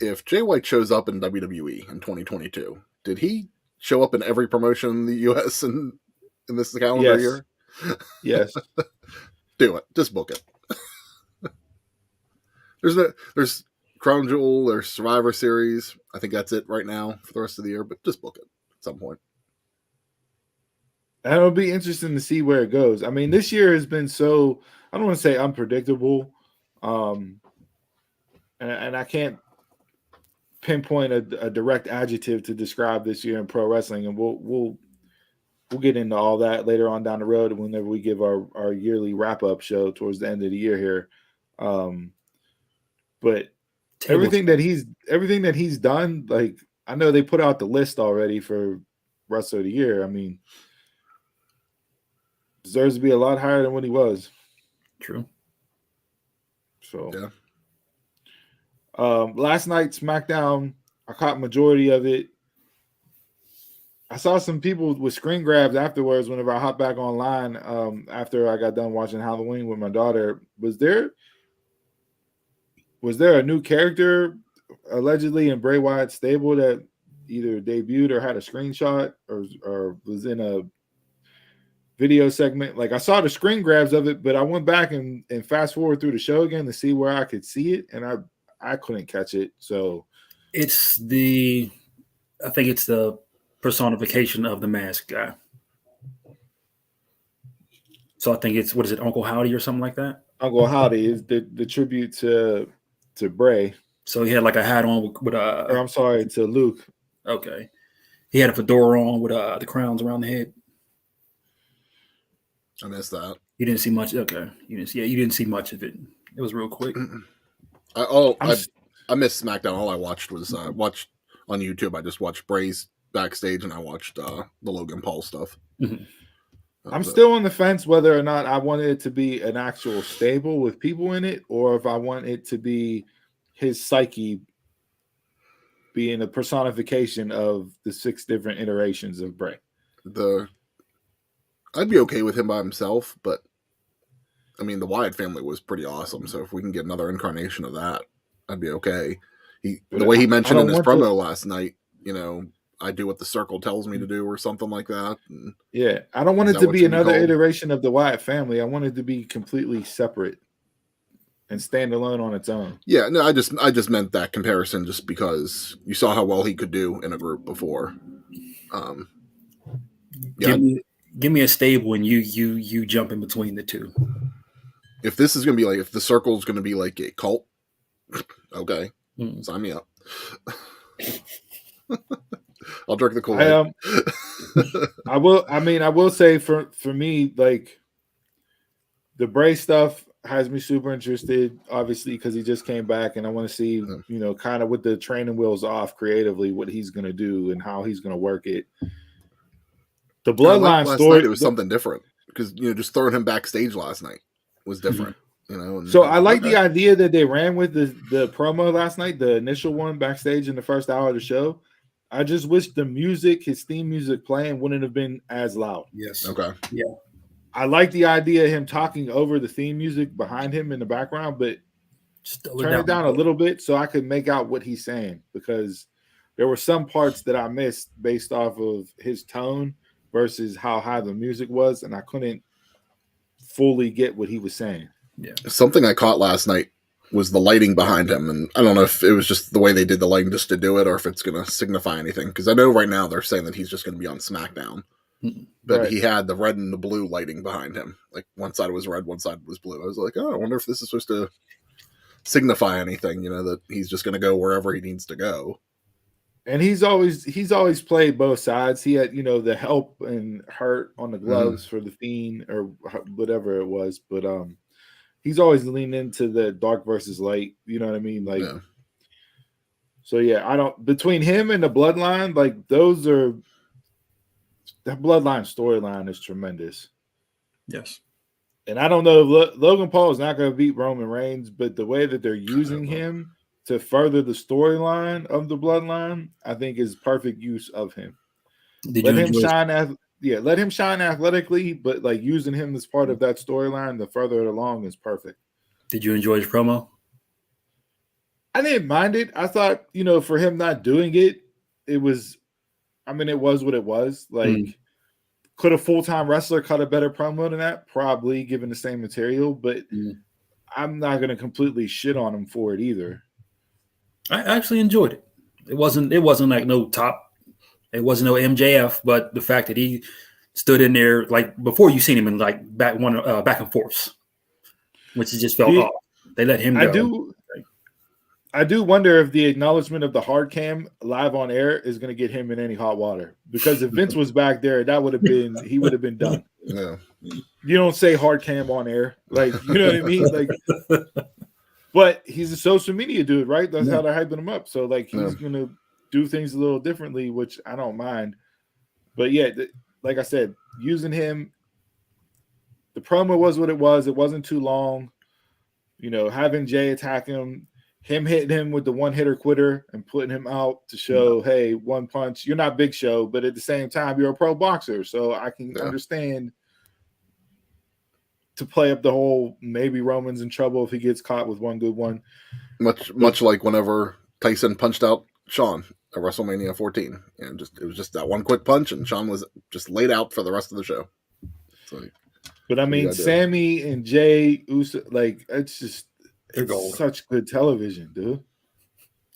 If Jay White shows up in WWE in 2022, did he show up in every promotion in the US in this calendar year? Yes. Do it. Just book it. There's Crown Jewel, there's Survivor Series. I think that's it right now for the rest of the year, but just book it at some point. And it'll be interesting to see where it goes. I mean, this year has been so, I don't want to say unpredictable. And I can't pinpoint a direct adjective to describe this year in pro wrestling. And we'll we'll get into all that later on down the road whenever we give our yearly wrap up show towards the end of the year here. But everything that he's done, like I know they put out the list already for wrestler of the year. I mean, deserves to be a lot higher than what he was. True. So yeah. Last night SmackDown, I caught majority of it. I saw some people with screen grabs afterwards whenever I hopped back online after I got done watching Halloween with my daughter. Was there a new character allegedly in Bray Wyatt's stable that either debuted or had a screenshot or was in a video segment? Like I saw the screen grabs of it, but I went back and fast forward through the show again to see where I could see it, and I couldn't catch it. So I think it's the personification of the mask guy. So I think it's, what is it, Uncle Howdy or something like that? Uncle Howdy is the tribute to Bray. So he had like a hat on with or I'm sorry, to Luke. Okay. He had a fedora on with the crowns around the head. I missed that. You didn't see much. Okay. You didn't see much of it. It was real quick. I missed SmackDown. All I watched was watched on YouTube. I just watched Bray's backstage and I watched the Logan Paul stuff. Mm-hmm. I'm still on the fence whether or not I wanted it to be an actual stable with people in it, or if I want it to be his psyche being a personification of the 6 different iterations of Bray. I'd be okay with him by himself, but I mean, the Wyatt family was pretty awesome. So if we can get another incarnation of that, I'd be okay. The way he mentioned in his promo last night, I do what the circle tells me to do or something like that. And yeah, I don't want it to be another iteration of the Wyatt family. I want it to be completely separate and stand alone on its own. Yeah, no, I just meant that comparison just because you saw how well he could do in a group before. Yeah. Give me a stable and you jump in between the two. If this is gonna be like, if the circle is gonna be like a cult, okay, sign me up. I'll drink the Kool-Aid. I will say for me, like the Bray stuff has me super interested, obviously, because he just came back, and I want to see, kind of with the training wheels off creatively, what he's going to do and how he's going to work it. The Bloodline last story, night, it was something different because just throwing him backstage last night was different. So I like the idea that they ran with the promo last night, the initial one backstage in the first hour of the show. I just wish the music, his theme music playing, wouldn't have been as loud. Yes. Okay. Yeah. I like the idea of him talking over the theme music behind him in the background, but turn it down a little bit so I could make out what he's saying, because there were some parts that I missed based off of his tone versus how high the music was, and I couldn't fully get what he was saying. Yeah. Something I caught last night was the lighting behind him, and I don't know if it was just the way they did the lighting just to do it or if it's going to signify anything, because I know right now they're saying that he's just going to be on SmackDown, but he had the red and the blue lighting behind him. Like one side was red, one side was blue. I was like, I wonder if this is supposed to signify anything, that he's just going to go wherever he needs to go. And he's always played both sides. He had, the help and hurt on the gloves for the Fiend or whatever it was, but he's always leaned into the dark versus light. You know what I mean? Like, so yeah, between him and the Bloodline, like that Bloodline storyline is tremendous. Yes. And I don't know if Logan Paul is not going to beat Roman Reigns, but the way that they're using him to further the storyline of the Bloodline, I think is perfect use of him. Let him shine athletically, but like using him as part of that storyline to further it along is perfect. Did you enjoy his promo? I didn't mind it. I thought, for him not doing it, it was what it was. Like, could a full-time wrestler cut a better promo than that? Probably, given the same material, but I'm not going to completely shit on him for it either. I actually enjoyed it. It wasn't like no top. It wasn't no MJF, but the fact that he stood in there, like before you seen him in like back and forth, which just felt off. They let him go. I do wonder if the acknowledgement of the hard cam live on air is going to get him in any hot water. Because if Vince was back there, he would have been done. Yeah. You don't say hard cam on air, like, you know what I mean, like. But he's a social media dude, right? That's how they're hyping him up. So like he's gonna do things a little differently, which I don't mind. But yeah, like I said, using him. The promo was what it was. It wasn't too long. You know, having Jay attack him hitting him with the one hitter quitter and putting him out to show, hey, one punch. You're not Big Show, but at the same time, you're a pro boxer, so I can understand to play up the whole maybe Roman's in trouble if he gets caught with one good one. Much like whenever Tyson punched out Shawn at WrestleMania 14, and it was just that one quick punch, and Shawn was just laid out for the rest of the show. But I mean, Sammy and Jay Uso, like it's gold. Such good television, dude.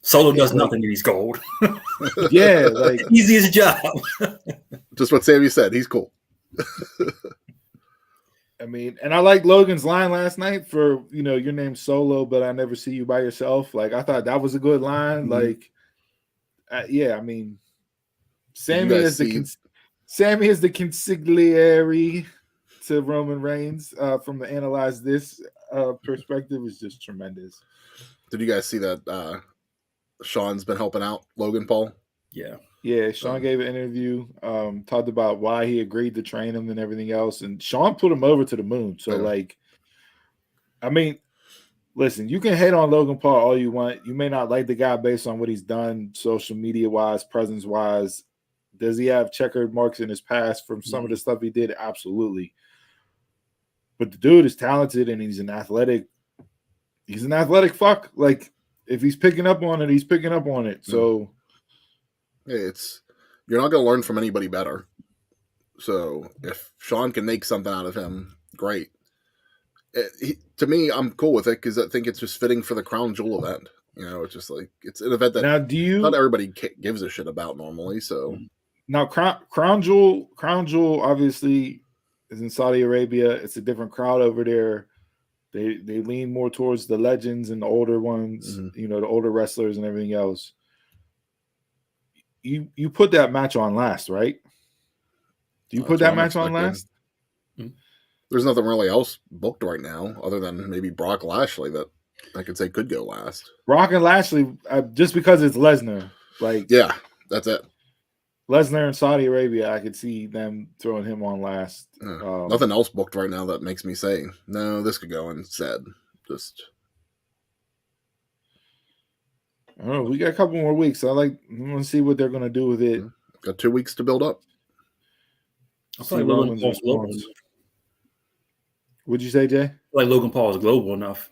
Solo does nothing, and he's gold. Yeah, like easiest job. Just what Sammy said. He's cool. I mean, and I like Logan's line last night for, you know, your name's Solo, but I never see you by yourself. Like, I thought that was a good line. Mm-hmm. Like, yeah, I mean, Sammy is the consigliere to Roman Reigns from the Analyze This perspective is just tremendous. Did you guys see that Sean's been helping out Logan Paul? Yeah, Sean gave an interview, talked about why he agreed to train him and everything else. And Sean put him over to the moon. So, like, I mean, listen, you can hate on Logan Paul all you want. You may not like the guy based on what he's done social media-wise, presence-wise. Does he have checkered marks in his past from some of the stuff he did? Absolutely. But the dude is talented and he's an athletic fuck. Like, if he's picking up on it, he's picking up on it. So you're not going to learn from anybody better. So if Sean can make something out of him, great. To me, I'm cool with it because I think it's just fitting for the Crown Jewel event. You know, it's just like it's an event that not everybody gives a shit about normally. So now Crown Jewel obviously is in Saudi Arabia. It's a different crowd over there. They lean more towards the legends and the older ones, you know, the older wrestlers and everything else. You put that match on last, right? Do you put that match on last? There's nothing really else booked right now other than maybe Brock Lashley that I could say could go last. Brock and Lashley, just because it's Lesnar. Like, yeah, that's it. Lesnar in Saudi Arabia, I could see them throwing him on last. Nothing else booked right now that makes me say, no, this could go instead. Just... I don't know. We got a couple more weeks. I want to see what they're going to do with it. Got 2 weeks to build up. What'd you say, Jay? Like Logan Paul is global enough.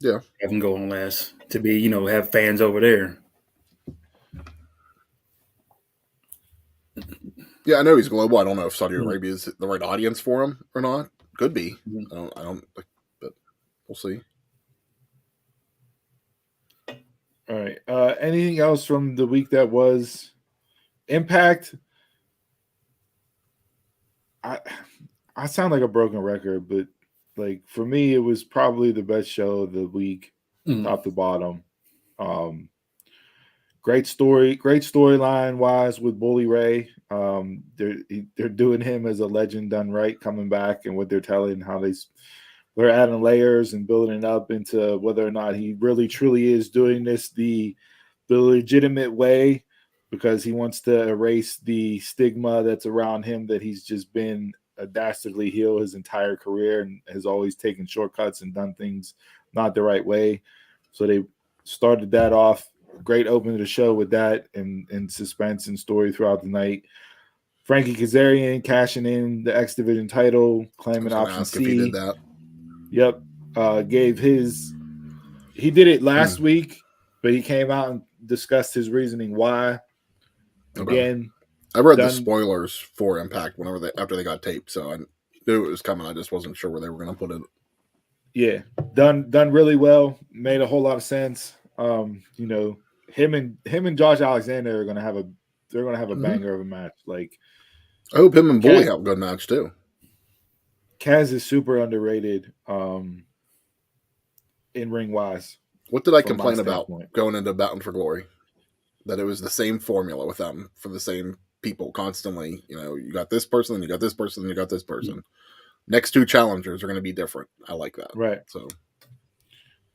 Yeah. Have him go on last to be, you know, have fans over there. Yeah, I know he's global. I don't know if Saudi Arabia is the right audience for him or not. Could be. I don't, but we'll see. All right. Anything else from the week that was? Impact? I sound like a broken record, but like for me, it was probably the best show of the week, top to bottom. Great storyline wise with Bully Ray. They're doing him as a legend done right, coming back, and what they're telling, how they're adding layers and building it up into whether or not he really truly is doing this the legitimate way, because he wants to erase the stigma that's around him that he's just been a dastardly heel his entire career and has always taken shortcuts and done things not the right way. So they started that off. Great opening to the show with that and suspense and story throughout the night. Frankie Kazarian cashing in the X Division title, claiming option C. If he did that. Yep. He did it last week, but he came out and discussed his reasoning why. Again, I read the spoilers for Impact after they got taped, so I knew it was coming. I just wasn't sure where they were going to put it. Yeah, done really well. Made a whole lot of sense. You know, him and Josh Alexander are going to have a banger of a match. Like, I hope him and Bully have a good match too. Kaz is super underrated in ring wise. What did I from my complain about standpoint. going into Bound for Glory? That it was the same formula with them for the same people constantly. You know, you got this person, and you got this person, and you got this person. Next two challengers are going to be different. I like that. Right. So,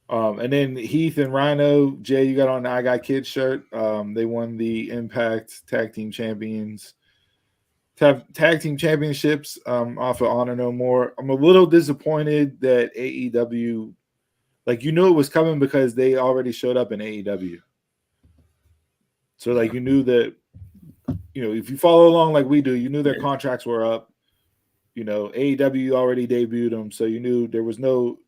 and then Heath and Rhino, Jay, you got on the I Got Kids shirt. They won the Impact Tag Team Champions. Tag Team Championships off of Honor No More. I'm a little disappointed that AEW, like, you knew it was coming because they already showed up in AEW. So, like, you knew that, you know, if you follow along like we do, you knew their contracts were up. You know, AEW already debuted them, so you knew there was no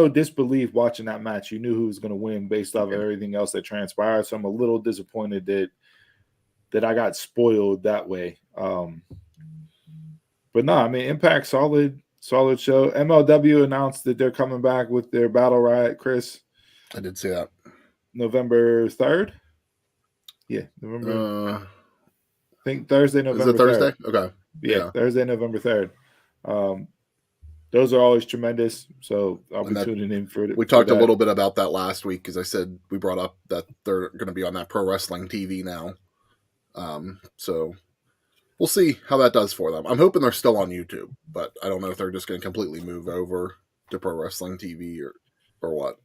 disbelief watching that match. You knew who was going to win based off of everything else that transpired. So I'm a little disappointed that I got spoiled that way. But no, I mean, Impact, solid show. MLW announced that they're coming back with their Battle Riot, Chris. I did see that. November 3rd? Yeah, November. I think Thursday, November 3rd. Is it Thursday? Okay. Yeah, Thursday, November 3rd. Those are always tremendous. So I'll be tuning in for it. We talked a little bit about that last week because I said we brought up that they're going to be on that Pro Wrestling TV now. So we'll see how that does for them. I'm hoping they're still on YouTube, but I don't know if they're just going to completely move over to Pro Wrestling TV or what.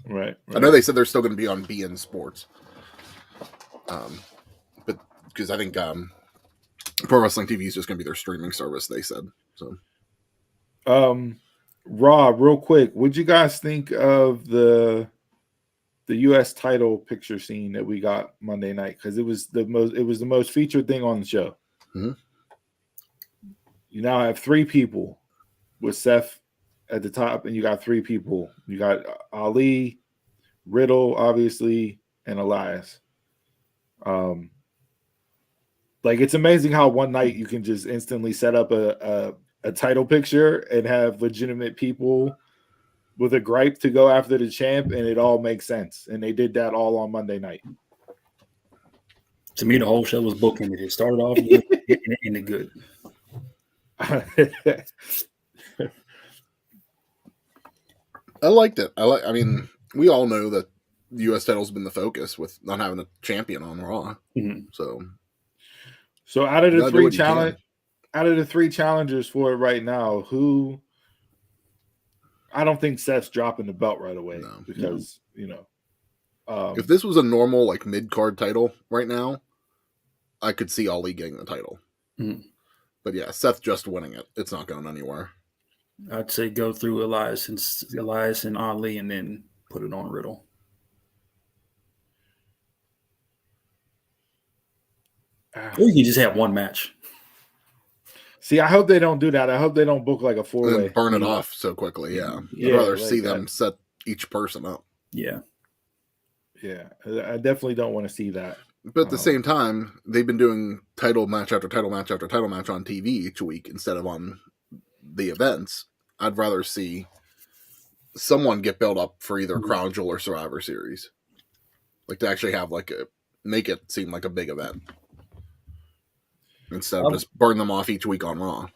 Right. I know they said they're still going to be on BN Sports. But because I think Pro Wrestling TV is just going to be their streaming service, they said. So, Rob, real quick, what'd you guys think of the U.S. title picture scene that we got Monday night? Because it was the most featured thing on the show. Mm-hmm. You now have three people with Seth at the top, and you got three people. You got Ali, Riddle, obviously, and Elias. Like, it's amazing how one night you can just instantly set up a title picture and have legitimate people with a gripe to go after the champ, and it all makes sense. And they did that all on Monday night. To me, the whole show was bookended. It started off good and it ended good. I liked it. I mean, we all know that the U.S. title's been the focus with not having a champion on Raw. Mm-hmm. So out of the three challengers for it right now, who? I don't think Seth's dropping the belt right away because you know. If this was a normal like mid-card title right now, I could see Ali getting the title. Mm-hmm. But yeah, Seth just winning it. It's not going anywhere. I'd say go through Elias and Ali and then put it on Riddle. Or you can just have one match. See, I hope they don't do that. I hope they don't book like a four-way. Burn it off so quickly, yeah. I'd rather see them set each person up. Yeah. Yeah, I definitely don't want to see that. But at the same time, they've been doing title match after title match after title match on TV each week instead of on the events. I'd rather see someone get built up for either Crown Jewel or Survivor Series. Like to actually have make it seem like a big event. Instead of just burn them off each week on Raw.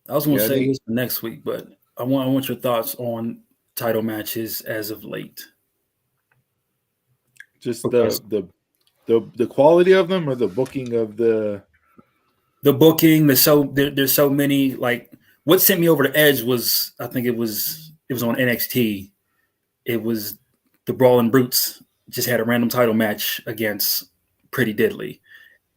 I was going to say this for next week, but I want your thoughts on title matches as of late. Just the quality of them, or the booking of the booking. There's so many. Like, what sent me over the edge was, I think it was on NXT. It was the Brawling Brutes just had a random title match against Pretty Deadly.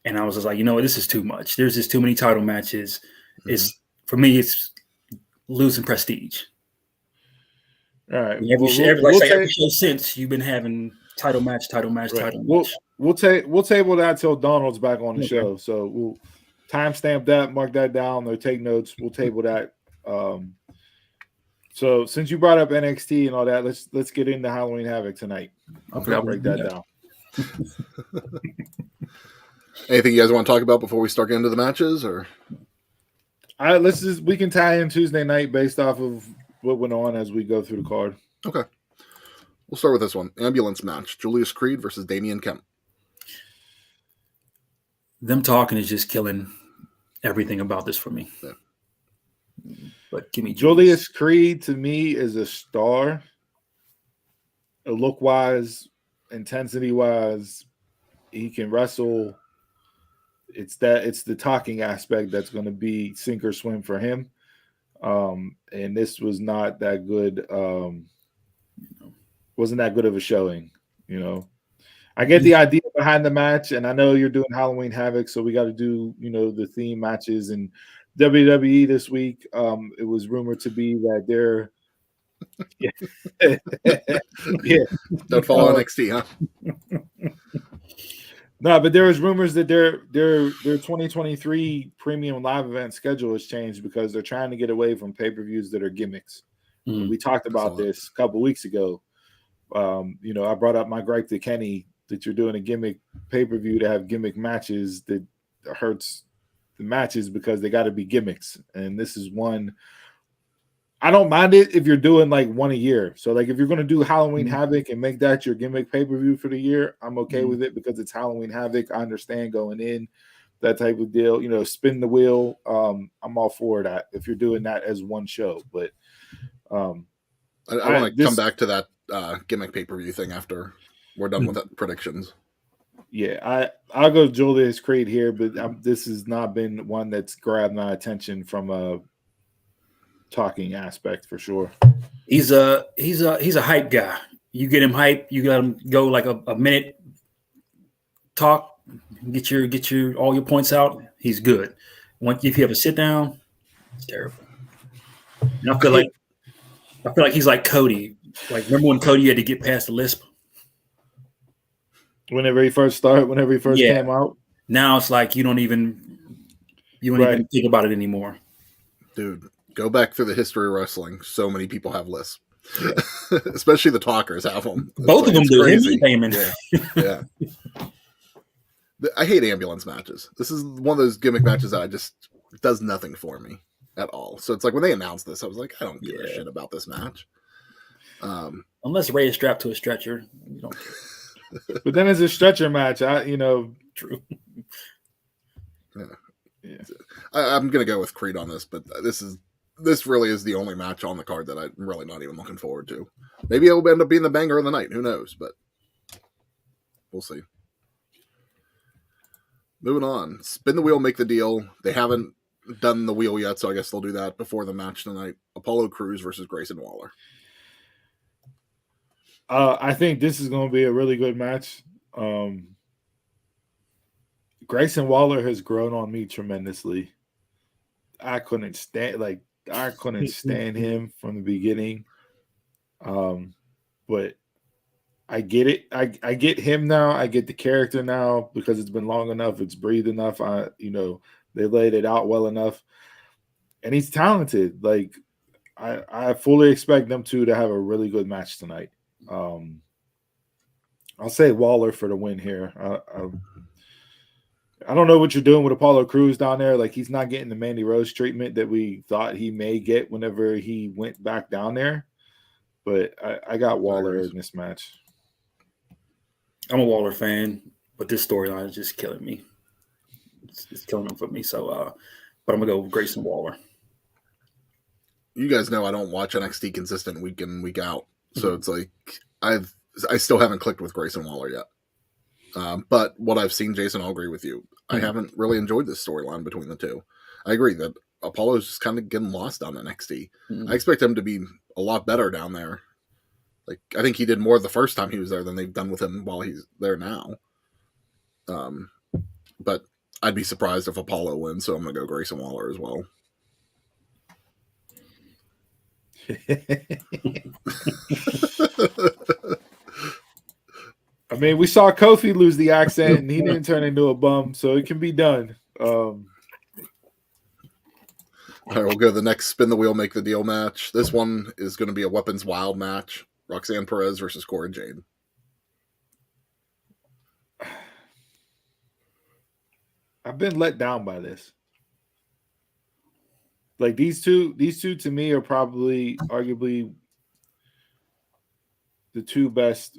And I was just like, you know what, this is too much. There's just too many title matches. Mm-hmm. For me, it's losing prestige. All right. Every show since you've been having title match. We'll table that till Donald's back on the show. So we'll timestamp that, mark that down, or take notes. We'll table that. So since you brought up NXT and all that, let's get into Halloween Havoc tonight. I'll break that down. Anything you guys want to talk about before we start getting into the matches, or? We can tie in Tuesday night based off of what went on as we go through the card. Okay. We'll start with this one. Ambulance match. Julius Creed versus Damian Kemp. Them talking is just killing everything about this for me. Yeah. But give me Julius Creed, to me, is a star. look wise, intensity wise, he can wrestle. It's the talking aspect that's going to be sink or swim for him. And this was not that good. Wasn't that good of a showing, you know. I get the idea behind the match, and I know you're doing Halloween Havoc, so we got to do, the theme matches. And WWE this week, it was rumored to be that they're, yeah, Don't follow NXT, huh? no, but there was rumors that their 2023 premium live event schedule has changed because they're trying to get away from pay-per-views that are gimmicks. Mm. We talked about this a couple weeks ago. I brought up my gripe to Kenny that you're doing a gimmick pay-per-view to have gimmick matches that hurts the matches because they got to be gimmicks. And this is one. I don't mind it if you're doing like one a year. So like if you're going to do Halloween Havoc and make that your gimmick pay-per-view for the year, I'm okay with it because it's Halloween Havoc. I understand going in, that type of deal. Spin the wheel. I'm all for that if you're doing that as one show. But I want to come back to that gimmick pay-per-view thing after we're done with that predictions. Yeah, I'll go Julius Creed here, but this has not been one that's grabbed my attention from a talking aspect for sure. He's a hype guy. You get him hype, you got him go like a minute talk, get your all your points out. He's good. Once if you have a sit down, it's terrible. And I feel like he's like Cody. Like remember when Cody had to get past the lisp? Whenever he first came out. Now it's like you don't even think about it anymore. Dude, go back through the history of wrestling. So many people have lists. Especially the talkers have them. Both of them do. Crazy. Yeah. I hate ambulance matches. This is one of those gimmick matches that does nothing for me at all. So it's like when they announced this, I was like, I don't give a shit about this match. Unless Ray is strapped to a stretcher, you don't care. But then it's a stretcher match. True. Yeah. I'm gonna go with Creed on this, but this really is the only match on the card that I'm really not even looking forward to. Maybe it will end up being the banger of the night. Who knows? But we'll see. Moving on. Spin the wheel, make the deal. They haven't done the wheel yet, so I guess they'll do that before the match tonight. Apollo Crews versus Grayson Waller. I think this is going to be a really good match. Grayson Waller has grown on me tremendously. I couldn't stand him from the beginning. But I get it. I get him now. I get the character now because it's been long enough. It's breathed enough. They laid it out well enough. And he's talented. Like I fully expect them to have a really good match tonight. I'll say Waller for the win here. I don't know what you're doing with Apollo Crews down there. Like he's not getting the Mandy Rose treatment that we thought he may get whenever he went back down there. But I got Waller in this match. I'm a Waller fan, but this storyline is just killing me. It's killing them for me. So, but I'm gonna go with Grayson Waller. You guys know I don't watch NXT consistent week in week out, so it's like I still haven't clicked with Grayson Waller yet. But what I've seen, Jason, I'll agree with you. I haven't really enjoyed this storyline between the two. I agree that Apollo's just kind of getting lost on NXT. I expect him to be a lot better down there. Like I think he did more the first time he was there than they've done with him while he's there now. But I'd be surprised if Apollo wins, so I'm gonna go Grayson Waller as well. I mean, we saw Kofi lose the accent, and he didn't turn into a bum, so it can be done. All right, we'll go to the next spin the wheel, make the deal match. This one is going to be a Weapons Wild match. Roxanne Perez versus Cora Jade. I've been let down by this. Like these two to me are probably arguably the two best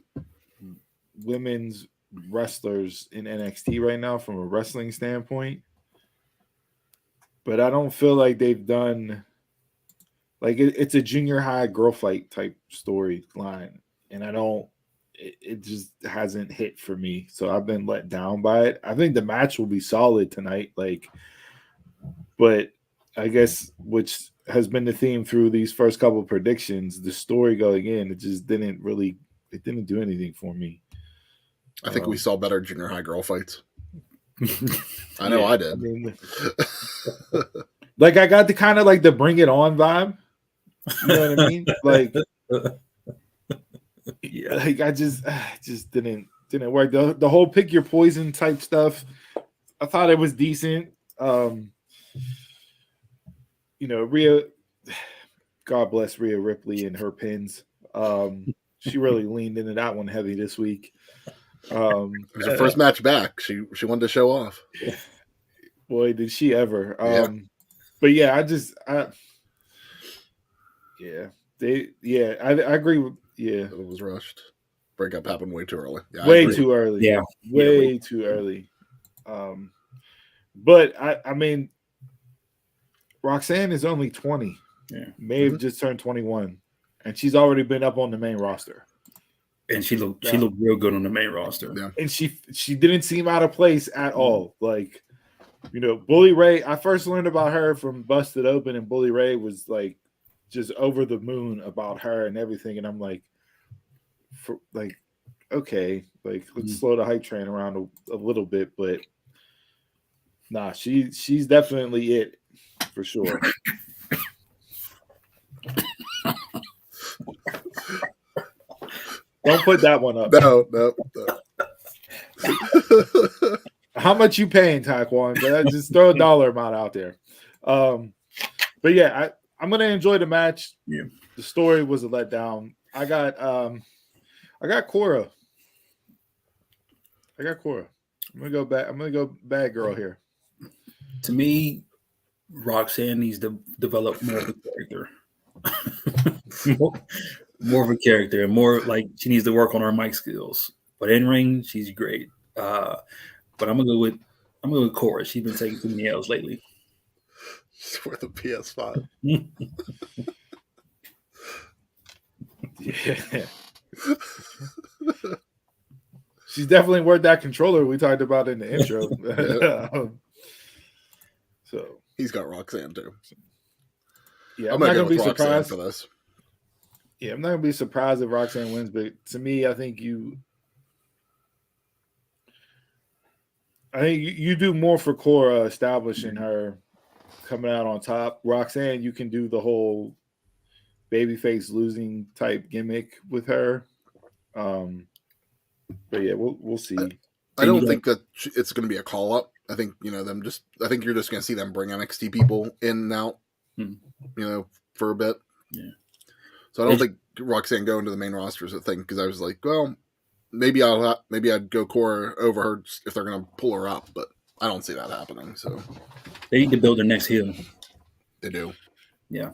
women's wrestlers in NXT right now from a wrestling standpoint. But I don't feel like they've done like it's a junior high girl fight type storyline. And I don't it just hasn't hit for me. So I've been let down by it. I think the match will be solid tonight, but I guess which has been the theme through these first couple predictions, the story going in, it just didn't really it didn't do anything for me. I think we saw better junior high girl fights. I know Yeah, I did. I mean, I got the kind of the Bring It On vibe. You know what I mean? Yeah. I just didn't work. The whole pick your poison type stuff, I thought it was decent. Rhea, God bless Rhea Ripley and her pins. She really leaned into that one heavy this week. It was her first match back. She wanted to show off. Boy, did she ever. Yeah. But yeah, I agree with It was rushed. Breakup happened way too early. Yeah, way too early. Yeah. Way too early. But I mean, Roxanne is only 20. Yeah. May have just turned 21. And she's already been up on the main roster. And she looked real good on the main roster. Yeah. And she didn't seem out of place at all. Bully Ray, I first learned about her from Busted Open, and Bully Ray was just over the moon about her and everything. And I'm okay, let's slow the hype train around a little bit, but nah, she's definitely it for sure. Don't put that one up. No. How much you paying, Taekwon? Just throw a dollar amount out there. But yeah, I'm gonna enjoy the match. Yeah. The story was a letdown. I got Cora. I'm gonna go back. I'm gonna go bad girl here. To me, Roxanne needs to develop more of a character. more of a character, and more she needs to work on her mic skills. But in ring, she's great. But I'm gonna go with Cora. She's been taking too many L's lately. She's worth a PS5. Yeah. She's definitely worth that controller we talked about in the intro. So he's got Roxanne too. Yeah, I'm not gonna be surprised for this. Yeah, I'm not gonna be surprised if Roxanne wins, but to me, I think you do more for Cora establishing her coming out on top. Roxanne, you can do the whole babyface losing type gimmick with her. But yeah, we'll see. I don't think that it's going to be a call up. I think I think you're just going to see them bring NXT people in and out, for a bit. Yeah. So I don't think Roxanne going to the main roster is a thing, because I was like, well, maybe I'd go Cora over her if they're going to pull her up, but I don't see that happening. So they need to build their next heel. They do. Yeah.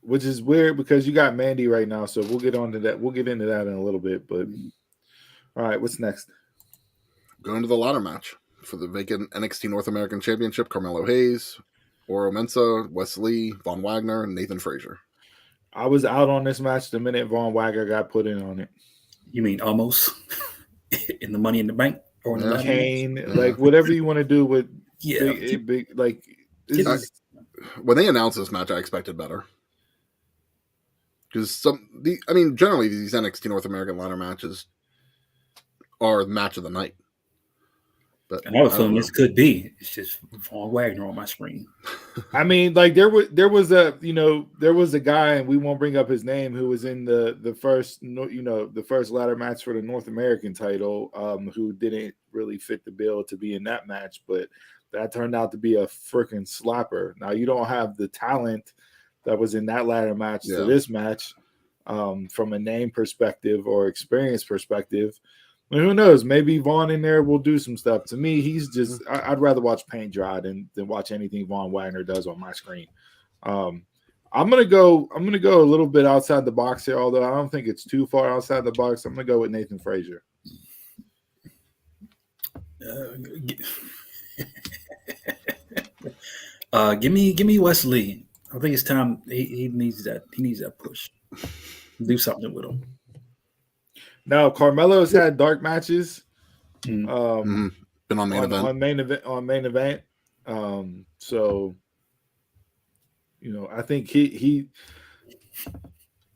Which is weird because you got Mandy right now, so we'll get on to that. We'll get into that in a little bit. But all right, what's next? Going to the ladder match for the vacant NXT North American Championship: Carmelo Hayes, Oro Mensah, Wes Lee, Von Wagner, and Nathan Frazier. I was out on this match the minute Von Wagner got put in on it. You mean almost in the Money in the Bank or in the Kane, whatever you want to do with big when they announced this match, I expected better. Because generally these NXT North American ladder matches are the match of the night. But and I was feeling this could be. It's just Von Wagner on my screen. I mean, there was a guy, and we won't bring up his name, who was in the first ladder match for the North American title, who didn't really fit the bill to be in that match, but that turned out to be a freaking slapper. Now you don't have the talent that was in that ladder match to this match, from a name perspective or experience perspective. And who knows? Maybe Vaughn in there will do some stuff. To me, he's just. I'd rather watch paint dry than watch anything Von Wagner does on my screen. I'm gonna go a little bit outside the box here, although I don't think it's too far outside the box. I'm gonna go with Nathan Frazier. Give me Wes Lee. I think it's time. He needs that. He needs that push. Do something with him. Now Carmelo's had dark matches. Mm. Been on main event. On main event. So I think he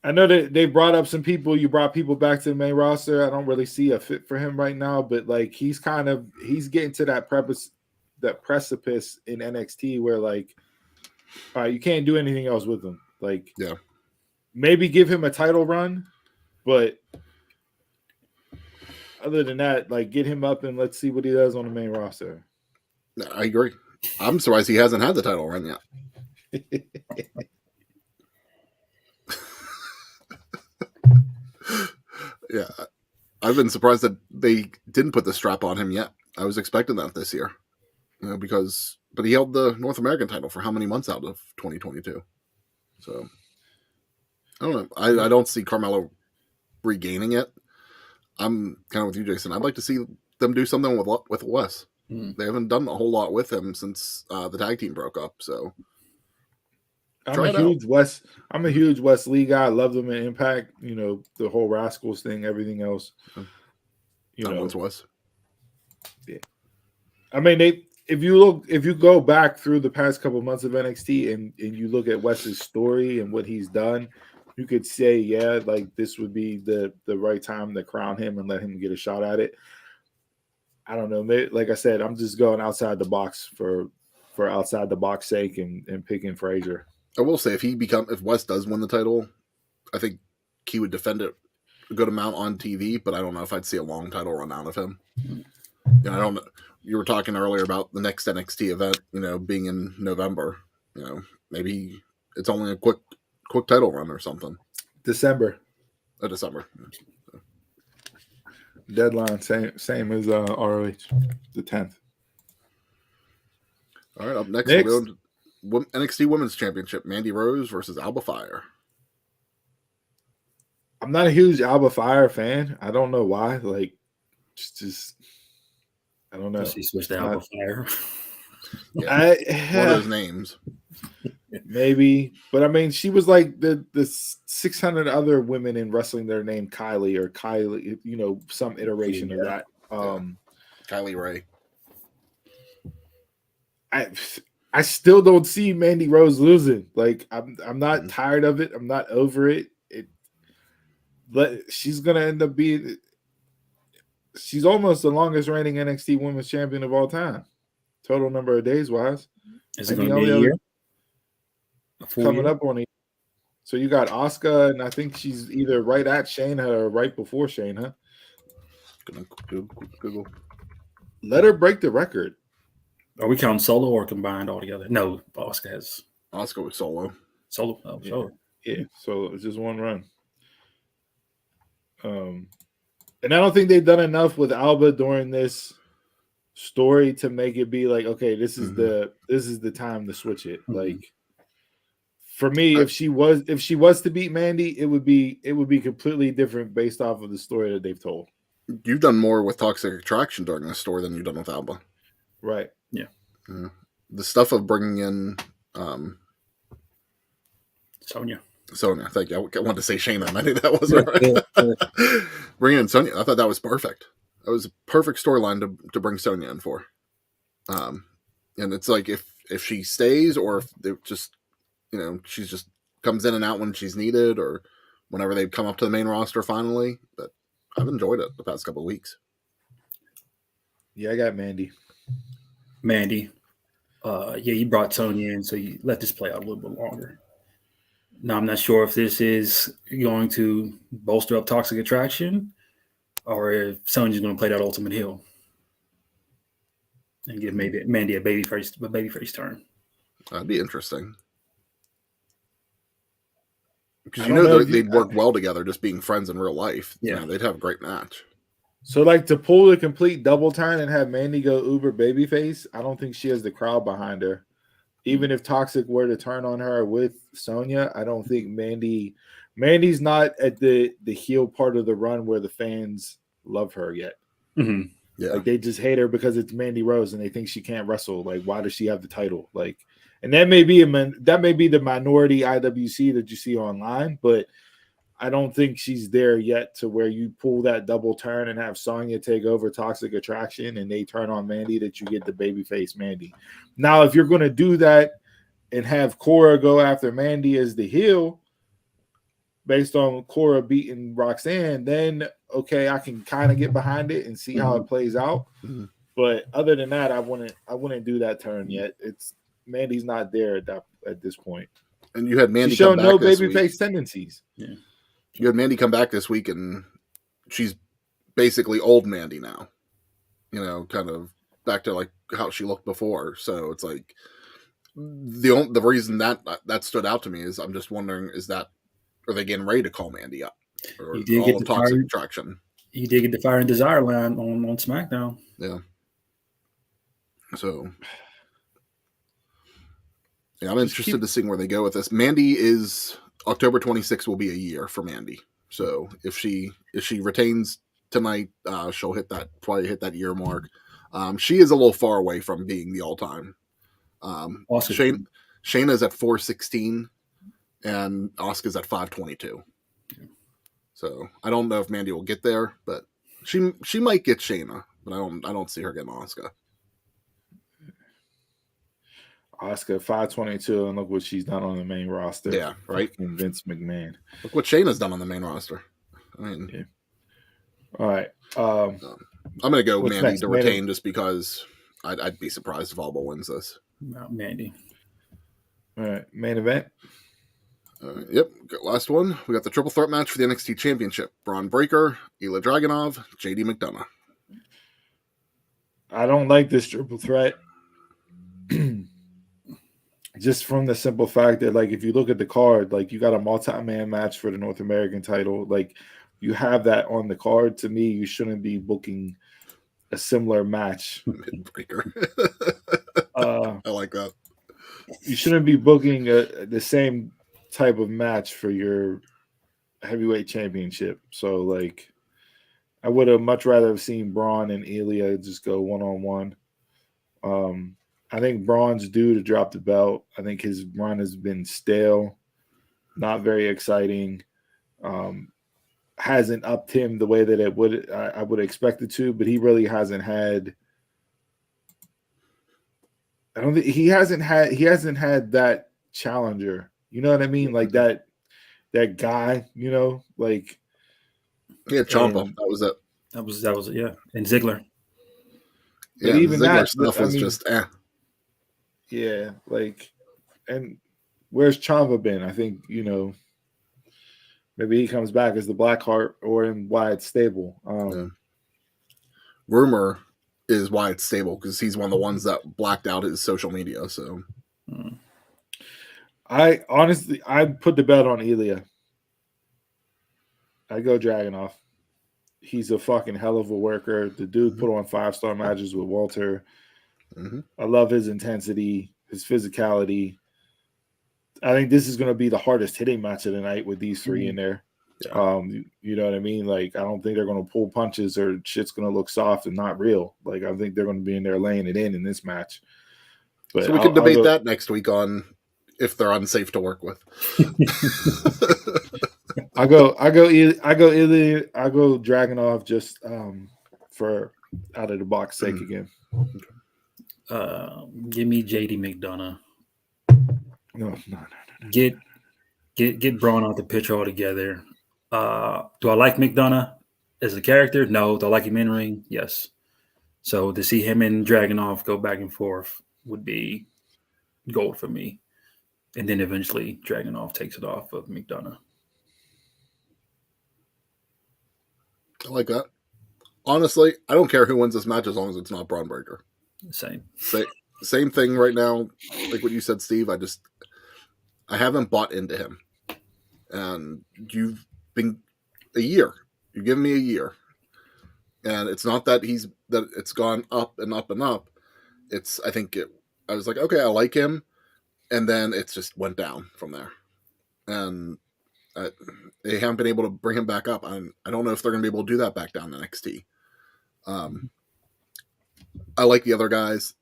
I know that they brought up some people. You brought people back to the main roster. I don't really see a fit for him right now, but like he's getting to that precipice in NXT where like, all right, you can't do anything else with him. Like, yeah, maybe give him a title run, but other than that, like get him up and let's see what he does on the main roster. I agree. I'm surprised he hasn't had the title run yet. Yeah, I've been surprised that they didn't put the strap on him yet. I was expecting that this year, but he held the North American title for how many months out of 2022? So I don't know. I don't see Carmelo regaining it. I'm kind of with you, Jason. I'd like to see them do something with Wes. They haven't done a whole lot with him since the tag team broke up. So I'm a huge Wes Lee guy. I love them in Impact. The whole Rascals thing, everything else. Once Wes. Yeah. I mean, if you go back through the past couple of months of NXT and you look at Wes's story and what he's done, you could say, yeah, like this would be the right time to crown him and let him get a shot at it. I don't know. Like I said, I'm just going outside the box for outside the box sake and picking Frazier. I will say if Wes does win the title, I think he would defend it a good amount on TV, but I don't know if I'd see a long title run out of him. I don't know. You were talking earlier about the next NXT event, being in November. Maybe it's only a quick title run or something. December. December. Deadline same as ROH, the 10th. All right, up next. We'll go to NXT Women's Championship, Mandy Rose versus Alba Fire. I'm not a huge Alba Fire fan. I don't know why. Like, just I don't know. She switched to Alba Fire. Yeah, one of those names. Maybe, but I mean, she was like the 600 other women in wrestling that are named Kylie or Kylie, some iteration of that. Kylie Ray. I still don't see Mandy Rose losing. Like I'm not tired of it. I'm not over it. But she's gonna end up being. She's almost the longest reigning NXT Women's Champion of all time. Total number of days wise. Is it going to be a year? Coming up on it. So you got Asuka, and I think she's either right at Shayna or right before Shayna. Google. Let her break the record. Are we counting solo or combined altogether? No, Asuka was solo. Solo? Oh, yeah. solo. Yeah, so it's just one run. And I don't think they've done enough with Alba during this story to make it be like, okay, this is the time to switch it. Like for me, if she was to beat Mandy, it would be completely different based off of the story that they've told. You've done more with Toxic Attraction during this story than you've done with Alba. Right. Yeah. The stuff of bringing in Sonya, thank you. I wanted to say Shayna, and I knew that wasn't right. Bringing in Sonya, I thought that was perfect. That was a perfect storyline to bring Sonya in for. And it's like if she stays or if they just, she's just comes in and out when she's needed or whenever they come up to the main roster finally. But I've enjoyed it the past couple of weeks. Yeah, I got Mandy. You brought Sonya in, so you let this play out a little bit longer. Now, I'm not sure if this is going to bolster up Toxic Attraction or if Sonya's going to play that Ultimate Heel and give maybe Mandy a babyface turn. That'd be interesting. Because they'd work well together just being friends in real life. Yeah. They'd have a great match. So, like, to pull the complete double turn and have Mandy go uber babyface, I don't think she has the crowd behind her. Even if Toxic were to turn on her with Sonya, I don't think Mandy's not at the heel part of the run where the fans love her yet. Mm-hmm. Yeah. Like, they just hate her because it's Mandy Rose and they think she can't wrestle. Like, why does she have the title? Like, and that may be the minority IWC that you see online, but I don't think she's there yet to where you pull that double turn and have Sonya take over Toxic Attraction and they turn on Mandy, that you get the babyface Mandy. Now, if you're going to do that and have Cora go after Mandy as the heel based on Cora beating Roxanne, then okay, I can kind of get behind it and see how it plays out. Mm-hmm. But other than that, I wouldn't do that turn yet. It's Mandy's not there at this point. And you had Mandy She's shown come back no this babyface week. tendencies. Yeah. You had Mandy come back this week, and she's basically old Mandy now. You know, kind of back to like how she looked before. So it's like the reason that stood out to me is I'm just wondering, are they getting ready to call Mandy up, or You did all get of the Toxic fire. Attraction? You did get the Fire and Desire line on SmackDown. Yeah. So yeah, I'm interested to see where they go with this. Mandy is October 26th will be a year for Mandy. So if she retains tonight, she'll probably hit that year mark. She is a little far away from being the all time. Awesome. Shayna's at 416 and Asuka's at 522. Yeah. So I don't know if Mandy will get there, but she might get Shayna, but I don't see her getting Asuka. Asuka 522, and look what she's done on the main roster. Yeah, right. Fucking Vince McMahon. Look what Shayna's done on the main roster. I mean, yeah. All right. I'm gonna go Mandy next? to retain just because I'd be surprised if Alba wins this. Not Mandy. All right, main event. Yep, last one. We got the triple threat match for the NXT Championship: Braun Breaker, Ilya Dragunov, JD McDonough. I don't like this triple threat. Just from the simple fact that, like, if you look at the card, like, you got a multi-man match for the North American title. Like, you have that on the card. To me, you shouldn't be booking a similar match. Breaker. I like that. You shouldn't be booking the same type of match for your heavyweight championship. So, like, I would have much rather have seen Braun and Ilya just go one-on-one. I think Braun's due to drop the belt. I think his run has been stale, not very exciting. Hasn't upped him the way that I would expect it to, but he really hasn't had. I don't think he hasn't had that challenger. You know what I mean? Like that guy. You know, like yeah, Ciampa. That was it. That was it. Yeah, and Ziggler. But yeah, even Ziggler that stuff was just Yeah, like, and where's Ciampa been? I think, you know, maybe he comes back as the Blackheart or in Wyatt's stable. Rumor is Wyatt's stable because he's one of the ones that blacked out his social media. So I put the bet on Ilya. I go Dragunov. He's a fucking hell of a worker. The dude put on 5-star matches with Walter. I love his intensity, his physicality. I think this is going to be the hardest hitting match of the night with these three in there. Yeah. You know what I mean? Like, I don't think they're going to pull punches or shit's going to look soft and not real. Like, I think they're going to be in there laying it in this match. But so we could debate that next week on if they're unsafe to work with. I go Dragunov just for out of the box sake again. Give me JD McDonough. No. Get Braun out the picture altogether. Do I like McDonough as a character? No. Do I like him in ring? Yes. So to see him and Dragunov go back and forth would be gold for me. And then eventually Dragunov takes it off of McDonough. I like that. Honestly, I don't care who wins this match as long as it's not Braun Breaker. Same thing right now. Like what you said, Steve. I haven't bought into him, and you've been a year. You've given me a year, and it's not that it's gone up and up and up. I was like, okay, I like him, and then it just went down from there, and they haven't been able to bring him back up. I don't know if they're going to be able to do that back down to NXT. I like the other guys.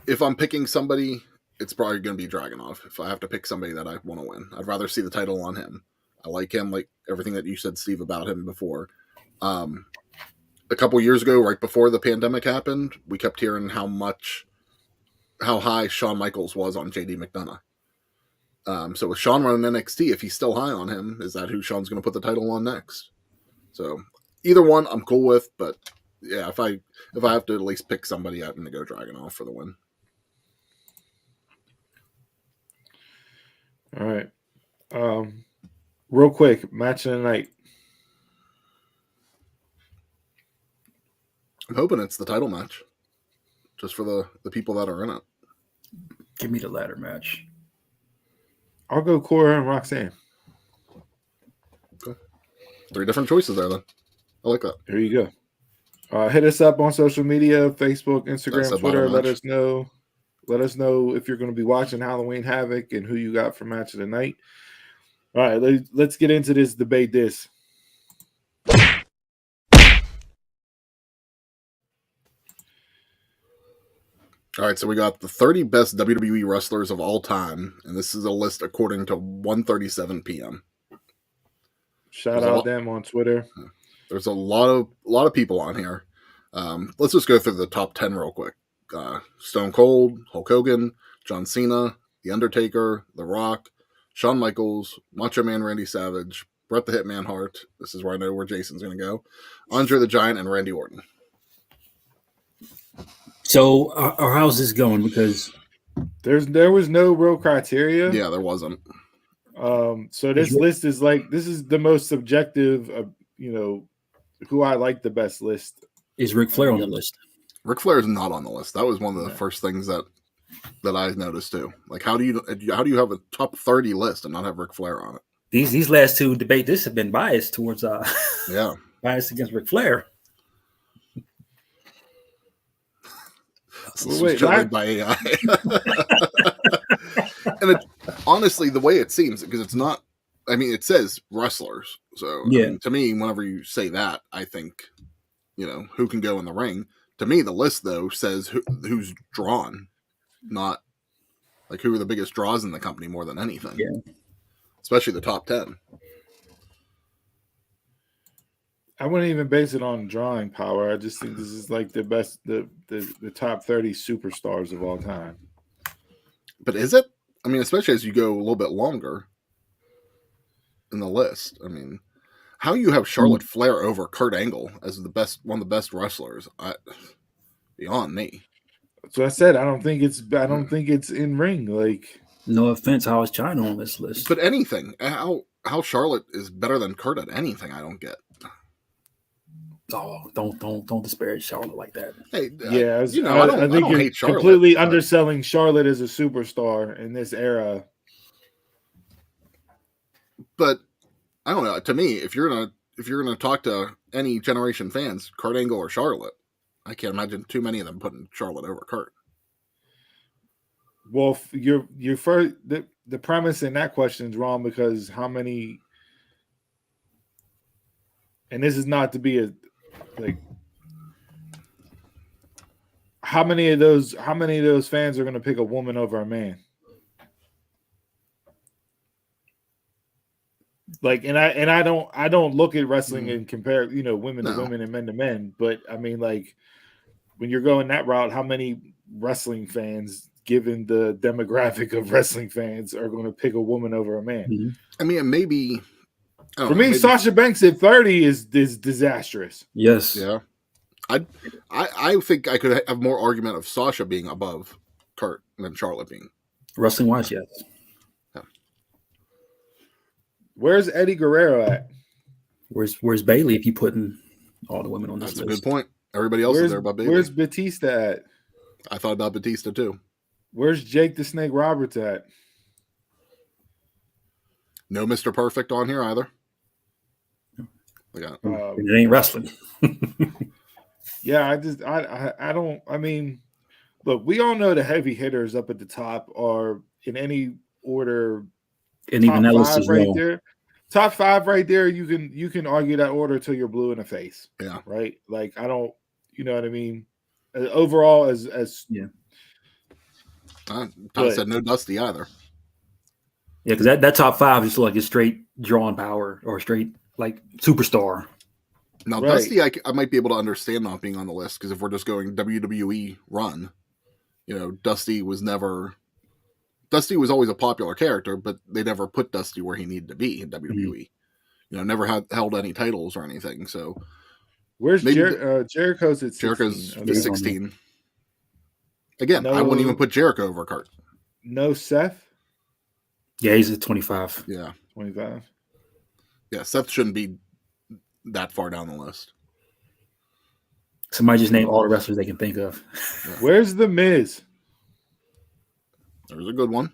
If I'm picking somebody it's probably going to be Dragunov if I have to pick somebody that I want to win. I'd rather see the title on him. I like him, like everything that you said, Steve, about him before. A couple years ago, right before the pandemic happened, we kept hearing how high Shawn Michaels was on JD McDonough. So with Shawn running NXT, if he's still high on him, is that who Shawn's going to put the title on next? So either one, I'm cool with. But yeah, if I have to at least pick somebody, I'm going to go Dragunov for the win. All right. Real quick, match of the night. I'm hoping it's the title match, just for the people that are in it. Give me the ladder match. I'll go Cora and Roxanne. Okay. 3 different choices there, then. I like that. There you go. Hit us up on social media, Facebook, Instagram, Twitter. Let us know. Let us know if you're going to be watching Halloween Havoc and who you got for match of the night. All right, let's get into this debate. All right, so we got the 30 best WWE wrestlers of all time, and this is a list according to 1:37 p.m. Shout out them on Twitter. There's a lot of people on here. Let's just go through the top 10 real quick. Stone Cold, Hulk Hogan, John Cena, The Undertaker, The Rock, Shawn Michaels, Macho Man Randy Savage, Bret the Hitman Hart. This is where I know where Jason's going to go. Andre the Giant, and Randy Orton. So, how's this going? Because there was no real criteria. Yeah, there wasn't. So this list is this is the most subjective of who I like the best list. Is Ric Flair on the list? Ric Flair is not on the list. That was one of the first things that I noticed too. Like, how do you have a top 30 list and not have Ric Flair on it? These last two debates have been biased towards biased against Ric Flair. This was generated by AI. And honestly, the way it seems, because it's not, I mean, it says wrestlers. So yeah. I mean, to me, whenever you say that, I think, who can go in the ring. To me, the list, though, says who's drawn, not like who are the biggest draws in the company more than anything. Yeah. Especially the top 10. I wouldn't even base it on drawing power. I just think this is like the best, the top 30 superstars of all time. But is it? I mean, especially as you go a little bit longer in the list. I mean, how you have Charlotte Flair over Kurt Angle as one of the best wrestlers? Beyond me. So I said I don't think it's in ring. Like, no offense, how is China on this list? But anything, how Charlotte is better than Kurt at anything, I don't get. Oh, don't disparage Charlotte like that. Hey, yeah, I think you're completely underselling Charlotte as a superstar in this era. But I don't know. To me, if you're gonna talk to any generation fans, Kurt Angle or Charlotte, I can't imagine too many of them putting Charlotte over Kurt. Well, your first the premise in that question is wrong because how many, and this is not to be how many of those fans are going to pick a woman over a man? Like, and I don't look at wrestling and compare women to women and men to men, but I mean, like, when you're going that route, how many wrestling fans, given the demographic of wrestling fans, are going to pick a woman over a man? Mm-hmm. I mean, it may be. For me, Sasha Banks at 30 is disastrous. Yes. Yeah. I think I could have more argument of Sasha being above Kurt than Charlotte being. Wrestling wise, yes. Yeah. Where's Eddie Guerrero at? Where's Bailey if you putting all the women on this list? That's a good point. Everybody else is there but Bailey. Where's Batista at? I thought about Batista too. Where's Jake the Snake Roberts at? No Mr. Perfect on here either. It ain't wrestling. Yeah, I don't. I mean, look, we all know the heavy hitters up at the top are in any order. And even that list is right there. Top 5 right there. You can argue that order till you're blue in the face. Yeah. Right. Like, I don't. You know what I mean? Overall, as yeah. Todd But- said no Dusty either. Yeah, because that top 5 is like a straight drawing power or straight like superstar. Now, Right. Dusty, I might be able to understand not being on the list because if we're just going WWE run, Dusty was always a popular character, but they never put Dusty where he needed to be in WWE. Never held any titles or anything. So where's maybe Jericho's at 16? Jericho's Okay. 16. Again, No- I wouldn't even put Jericho over Kurt. No Seth, Yeah, he's at 25. Yeah. 25. Yeah, Seth shouldn't be that far down the list. Somebody just name all the wrestlers they can think of. Where's the Miz? There's a good one.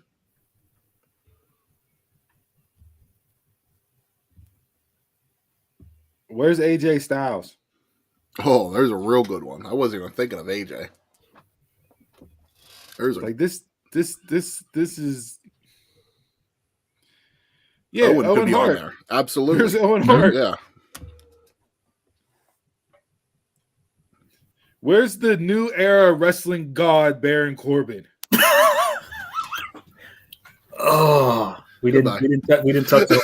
Where's AJ Styles? Oh, there's a real good one. I wasn't even thinking of AJ. There's a Like this is. Yeah, Owen could Owen be on Hart. there. Absolutely. Where's Owen Hart? Yeah. Where's the new era wrestling god Baron Corbin? Oh, we didn't touch it.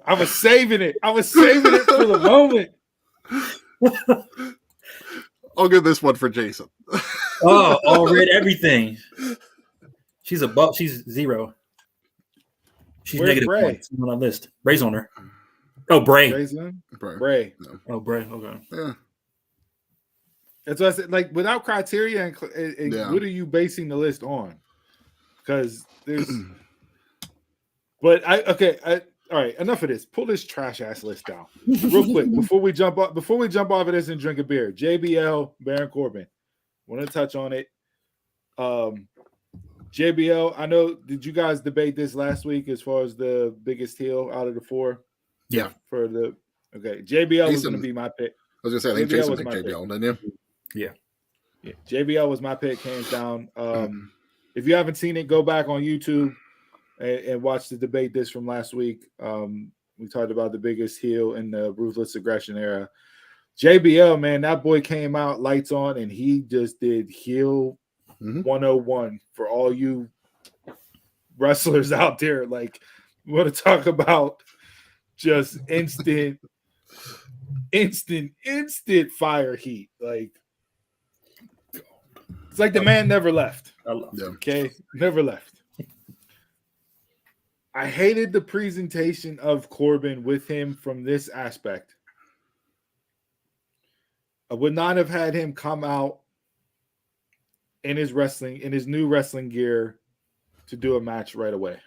I was saving it. I was saving it for the moment. I'll give this one for Jason. Oh, all read everything. She's above. She's 0. She's Where's negative Bray? 1. She's on our list. Bray's on her. Oh, Bray. Bray's in? Bray. Bray. Oh, Bray. Okay. Yeah. That's what I said. Like without criteria, and Yeah. what are you basing the list on? Because there's. But all right. Enough of this. Pull this trash ass list down real quick before we jump off. Before we jump off of this and drink a beer. JBL, Baron Corbin. Want to touch on it? JBL. I know. Did you guys debate this last week as far as the biggest heel out of the 4? Yeah. For the JBL was Jason- going to be my pick. I was gonna say I think JBL Jason was picked my JBL, didn't you? Yeah, JBL was my pick, hands down. If you haven't seen it, go back on YouTube and watch the debate this from last week. We talked about the biggest heel in the ruthless aggression era. JBL, man, that boy came out lights on, and he just did heel 101 for all you wrestlers out there. Like, we want to talk about just instant fire heat. Like, it's like the man never left. I love Yeah. Okay, never left. I hated the presentation of Corbin with him from this aspect. I would not have had him come out in his new wrestling gear to do a match right away.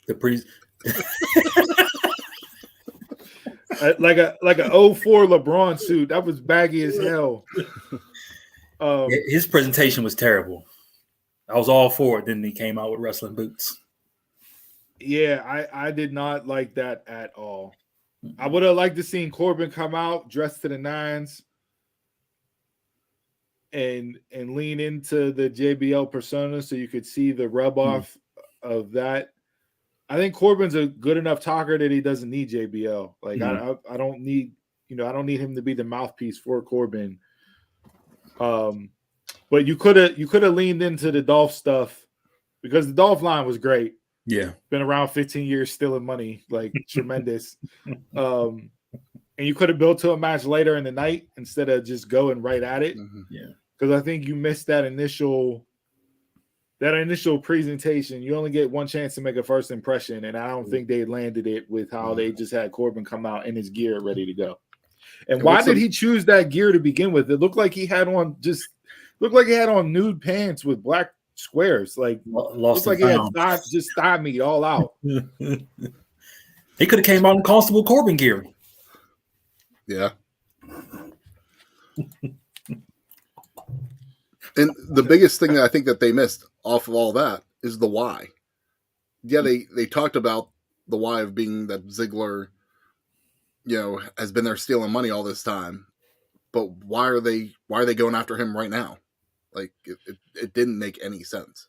the pre. Like a 04 LeBron suit that was baggy as hell. His presentation was terrible. I was all for it. Then he came out with wrestling boots. Yeah, I did not like that at all. I would have liked to seen Corbin come out dressed to the nines and lean into the JBL persona so you could see the rub off of that. I think Corbin's a good enough talker that he doesn't need JBL. Like I don't need him to be the mouthpiece for Corbin. But you could have leaned into the Dolph stuff because the Dolph line was great. Yeah. Been around 15 years, stealing money, like tremendous. And you could have built to a match later in the night instead of just going right at it. Yeah. Because I think you missed that initial presentation. You only get one chance to make a first impression, and I don't think they landed it with how they just had Corbin come out in his gear ready to go. And why did he choose that gear to begin with? It looked like he had on nude pants with black squares. Like Lost looked like he had thigh meat all out. He could have came out in Constable Corbin gear. Yeah. And the biggest thing that I think that they missed off of all that is the why. Yeah, they talked about the why of being that Ziggler, has been there stealing money all this time. But why are they going after him right now? Like it didn't make any sense.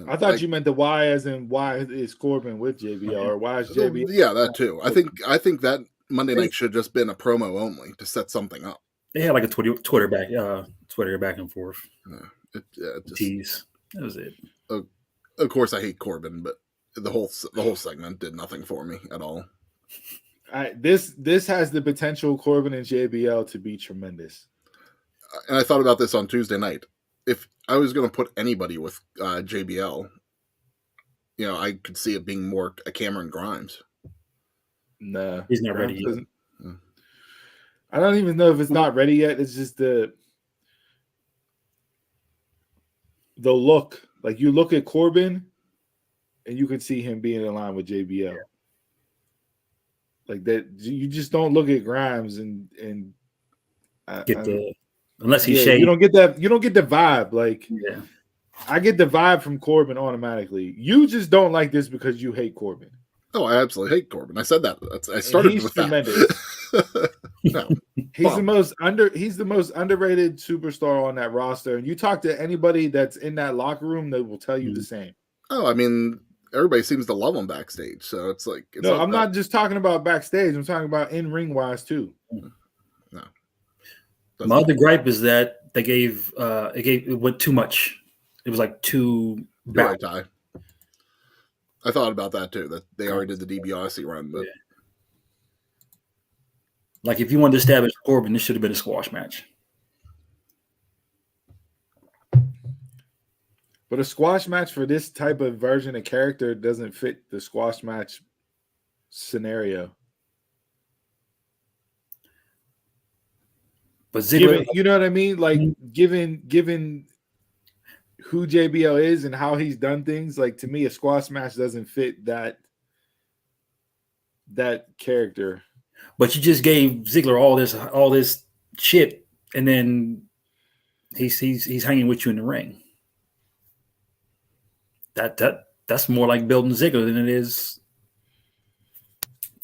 I thought you meant the why, as in why is Corbin with JBL or why is JBL? Yeah, that too. I think that Monday night should have just been a promo only to set something up. They had like a Twitter back and forth. Just tease. That was it. Of course, I hate Corbin, but the whole segment did nothing for me at all. This has the potential, Corbin and JBL, to be tremendous. And I thought about this on Tuesday night. If I was going to put anybody with JBL, I could see it being more a Cameron Grimes. Nah, he's not ready yet. I don't even know if it's not ready yet. It's just the look. Like, you look at Corbin, and you can see him being in line with JBL. Like that, you just don't look at Grimes and unless he's shaved. You don't get that. You don't get the vibe. Like, yeah, I get the vibe from Corbin automatically. You just don't like this because you hate Corbin. Oh, I absolutely hate Corbin. I said that. I started with tremendous. That. No, he's the most underrated superstar on that roster. And you talk to anybody that's in that locker room, they will tell you the same. Oh, I mean, everybody seems to love him backstage, so it's like I'm not just talking about backstage. I'm talking about in ring wise too. No. My other gripe is that they gave it went too much. It was like too bad. Right, I thought about that too. That they already did the DiBiase run, but like if you wanted to establish Corbin, this should have been a squash match. But a squash match for this type of version of character doesn't fit the squash match scenario. But Ziggler, you know what I mean? Like, given who JBL is and how he's done things, like, to me, a squash match doesn't fit that character. But you just gave Ziggler all this shit, and then he's hanging with you in the ring. That's more like building Ziggler than it is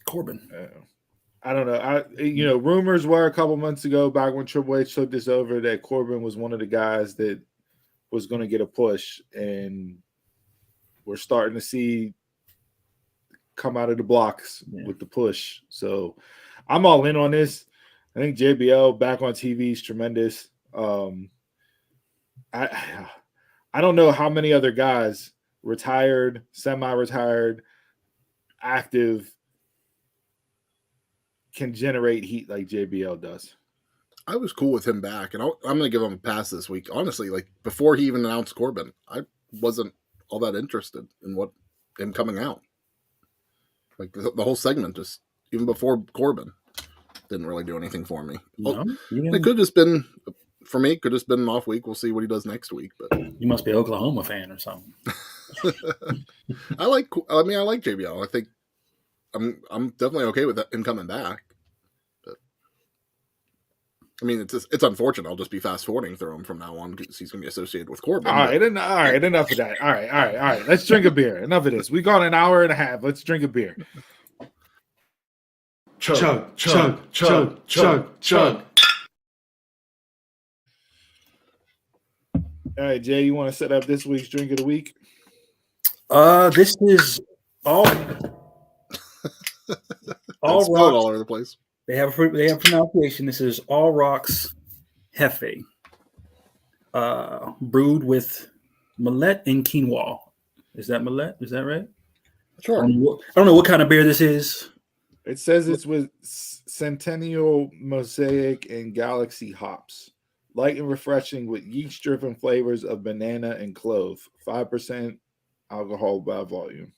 Corbin. I don't know. Rumors were a couple months ago, back when Triple H took this over, that Corbin was one of the guys that was going to get a push, and we're starting to see come out of the blocks with the push. So I'm all in on this. I think JBL back on TV is tremendous. I don't know how many other guys, retired, semi-retired, active, can generate heat like JBL does. I was cool with him back, and I'm going to give him a pass this week. Honestly, like, before he even announced Corbin, I wasn't all that interested in him coming out. Like, the whole segment, just even before Corbin, didn't really do anything for me. No, it could have just been, for me, could have just been an off week. We'll see what he does next week. But you must be an Oklahoma fan or something. I like JBL. I think I'm definitely okay with him coming back. I mean, it's unfortunate. I'll just be fast forwarding through him from now on because he's going to be associated with Corbin. All right, enough of that. All right. Let's drink a beer. Enough of this. We gone an hour and a half. Let's drink a beer. Chug, chug, chug, chug, chug. All right, Jay, you want to set up this week's drink of the week? This is all all over the place. They have pronunciation. This is Aurochs Hefe, brewed with millet and quinoa. Is that millet? Is that right? Sure. I don't know what kind of beer this is. It says it's with Centennial Mosaic and Galaxy hops. Light and refreshing with yeast-driven flavors of banana and clove. 5% alcohol by volume.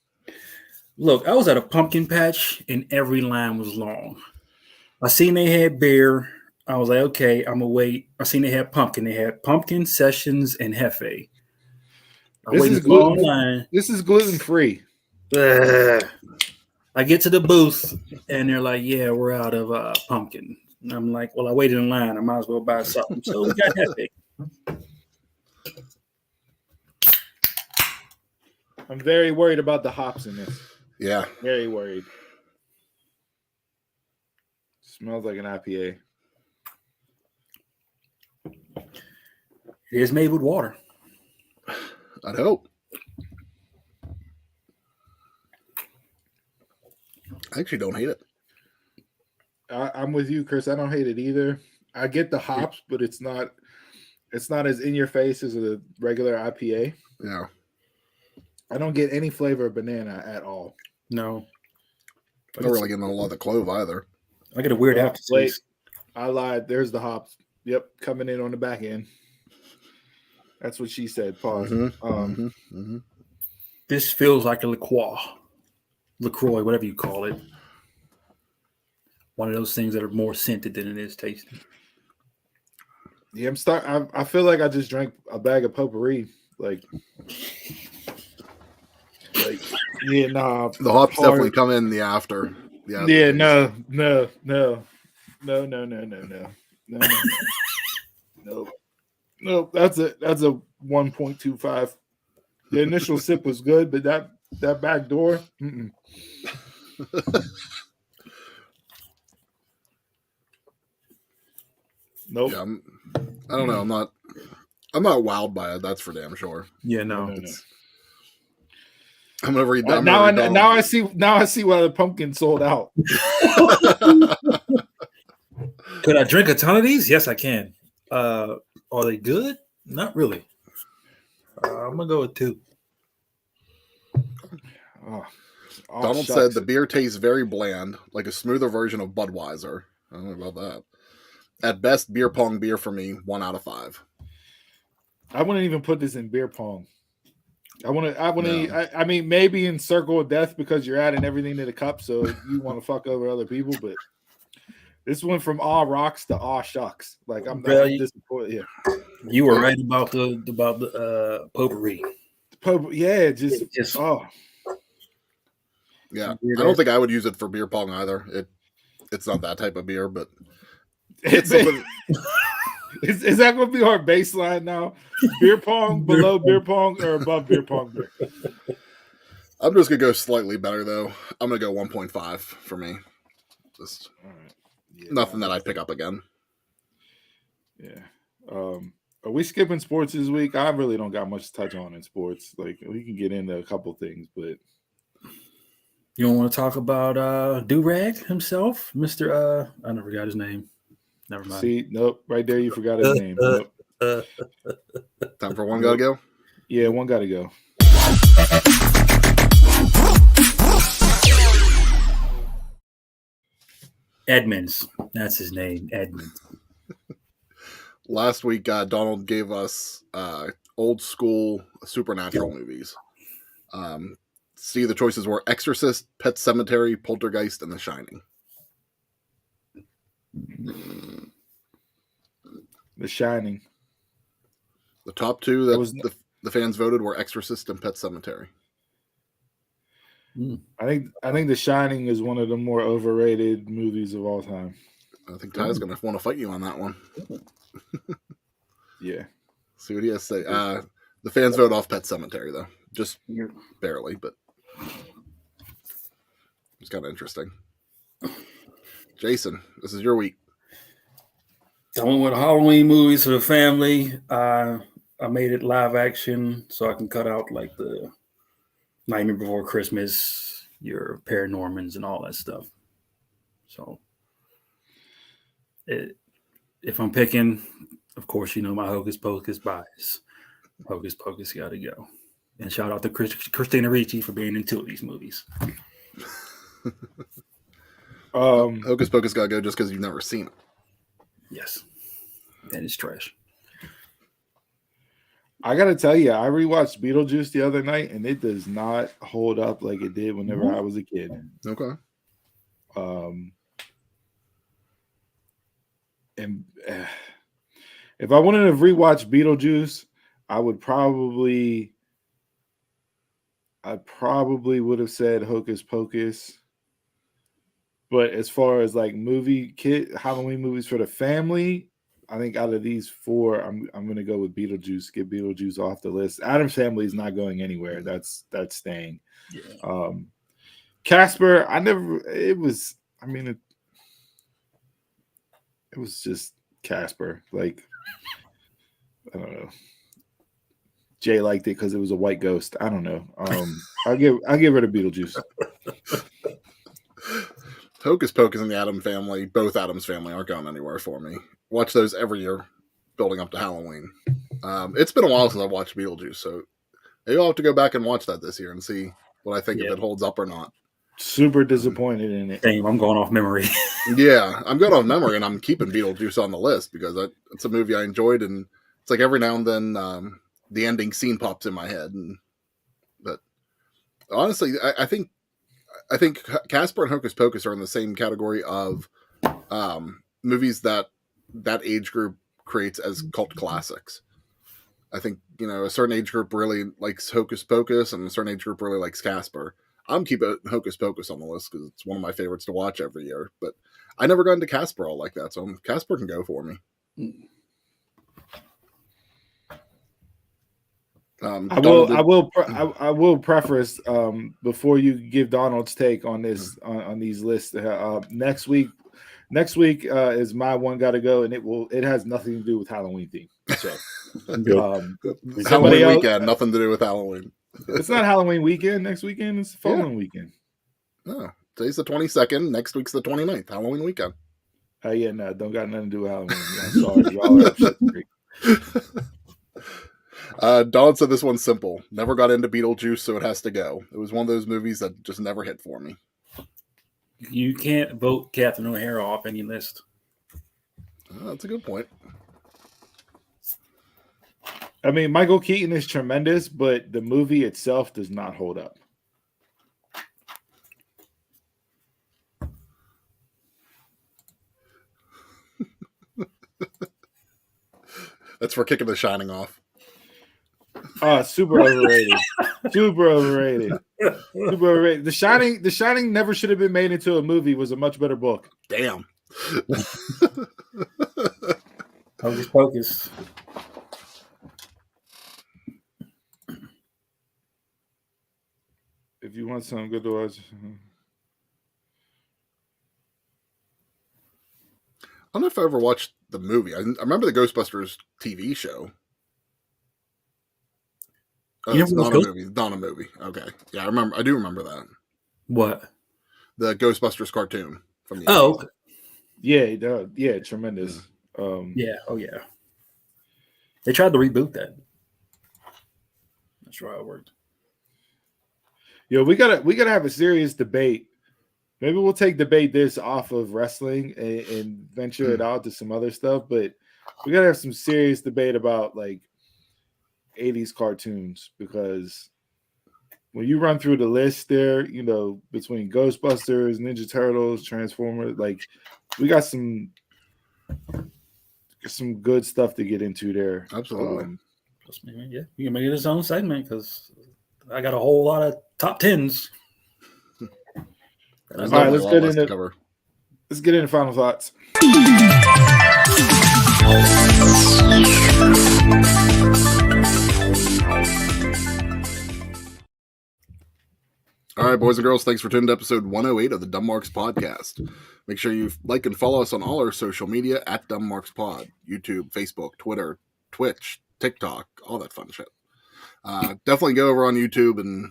Look, I was at a pumpkin patch and every line was long. I seen they had beer. I was like, okay, I'm gonna wait. I seen they had pumpkin. They had pumpkin, sessions, and Hefe. This is gluten-free. I get to the booth and they're like, yeah, we're out of pumpkin. And I'm like, well, I waited in line. I might as well buy something. So we got Hefe. I'm very worried about the hops in this. Yeah. Very worried. Smells like an IPA. It is made with water. I'd hope. I actually don't hate it. I'm with you, Chris. I don't hate it either. I get the hops, but it's not as in your face as a regular IPA. Yeah. I don't get any flavor of banana at all. No. I don't really get a lot of the clove either. I get a weird Wait, aftertaste. I lied. There's the hops. Yep, coming in on the back end. That's what she said. Pause. This feels like a LaCroix, whatever you call it. One of those things that are more scented than it is tasty. Yeah, I feel like I just drank a bag of potpourri. Like yeah, nah. The hops definitely come in the after. Yeah, no. Nope. That's a 1.25. The initial sip was good, but that back door. Nope. Yeah, I don't know. I'm not wowed by it. That's for damn sure. Yeah, no. I'm gonna read that. Now I see why the pumpkin sold out. Could I drink a ton of these? Yes, I can. Are they good? Not really. I'm gonna go with 2. Donald said the beer tastes very bland, like a smoother version of Budweiser. I don't know about that. At best, beer pong beer for me, 1 out of 5. I wouldn't even put this in beer pong. I mean, maybe in Circle of Death because you're adding everything to the cup, so you want to fuck over other people. But this went from Aurochs to Aw Shucks. Like I'm disappointed. Yeah, you were right about the potpourri. Yeah, yeah. I don't think I would use it for beer pong either. It's not that type of beer, but it's something. Is that going to be our baseline now? Beer pong, below beer pong, or above beer pong beer? I'm just going to go slightly better, though. I'm going to go 1.5 for me. Just nothing that I'd pick up again. Yeah. Are we skipping sports this week? I really don't got much to touch on in sports. Like, we can get into a couple things, but... You don't want to talk about Durag himself? Mr. I never forgot his name. Never mind. See, nope. Right there, you forgot his name. Nope. Time for one gotta go? Yeah, one gotta go. Edmonds. That's his name, Edmonds. Last week, Donald gave us old school supernatural movies. See, the choices were Exorcist, Pet Sematary, Poltergeist, and The Shining. The Shining. The top 2 that the fans voted were Exorcist and Pet Sematary. I think The Shining is one of the more overrated movies of all time. I think Ty's going to want to fight you on that one. Yeah. See what he has to say. The fans vote off Pet Sematary, though. Just barely, but it's kind of interesting. Jason, this is your week. I went with Halloween movies for the family. I made it live action so I can cut out like the Nightmare Before Christmas, your Paranormans, and all that stuff. So, if I'm picking, of course, you know my Hocus Pocus bias. Hocus Pocus got to go. And shout out to Christina Ricci for being in 2 of these movies. Hocus Pocus got to go just because you've never seen it. Yes. And it's trash. I got to tell you, I rewatched Beetlejuice the other night, and it does not hold up like it did whenever I was a kid. Okay. And if I wanted to rewatch Beetlejuice, I probably would have said Hocus Pocus. But as far as like Halloween movies for the family, I think out of these 4, I'm gonna go with Beetlejuice. Get Beetlejuice off the list. Addams Family is not going anywhere. That's staying. Yeah. Casper, it was just Casper. Like, I don't know. Jay liked it because it was a white ghost. I don't know. I'll give her to Beetlejuice. Hocus Pocus and the Addams Family, both Addams Family, aren't going anywhere for me. Watch those every year, building up to Halloween. It's been a while since I've watched Beetlejuice, so maybe I'll have to go back and watch that this year and see what I think if it holds up or not. Super disappointed in it. Damn, I'm going off memory. Yeah, I'm going off memory, and I'm keeping Beetlejuice on the list because it's a movie I enjoyed, and it's like every now and then the ending scene pops in my head. But honestly, I think Casper and Hocus Pocus are in the same category of movies that age group creates as cult classics. I think, a certain age group really likes Hocus Pocus and a certain age group really likes Casper. I'm keeping Hocus Pocus on the list because it's one of my favorites to watch every year. But I never got into Casper all like that, so Casper can go for me. I will preface before you give Donald's take on this on these lists. Next week is my one got to go, and it has nothing to do with Halloween theme. So Halloween weekend, nothing to do with Halloween. It's not Halloween weekend. Next weekend it's the following weekend. Oh, today's the 22nd. Next week's the 29th. Halloween weekend. Yeah, no, don't got nothing to do with Halloween. I'm sorry, y'all are shit freak. Donald said this one's simple. Never got into Beetlejuice, so it has to go. It was one of those movies that just never hit for me. You can't vote Catherine O'Hara off any list. That's a good point. I mean, Michael Keaton is tremendous, but the movie itself does not hold up. That's for kicking The Shining off. Super overrated. Super overrated. Super overrated. The Shining never should have been made into a movie. It was a much better book. Damn. Hocus Pocus. If you want something good to watch. I don't know if I ever watched the movie. I remember the Ghostbusters TV show. Oh, it's not a movie. Not a movie. Okay. Yeah, I do remember that. What? The Ghostbusters cartoon from the 80s. Oh, Yeah, tremendous. yeah. Oh, yeah. They tried to reboot that. That's how it worked. Yo, we gotta have a serious debate. Maybe we'll debate this off of wrestling and venture it out to some other stuff. But we gotta have some serious debate about like 80s cartoons, because when you run through the list there, between Ghostbusters, Ninja Turtles, Transformers, like we got some good stuff to get into there. Absolutely. Yeah, you can make it its own segment because I got a whole lot of top tens. All right, let's get into final thoughts. All right, boys and girls, thanks for tuning to episode 108 of the Dumb Marks Podcast. Make sure you like and follow us on all our social media at Dumb Marks Pod, YouTube, Facebook, Twitter, Twitch, TikTok, all that fun shit. Definitely go over on YouTube and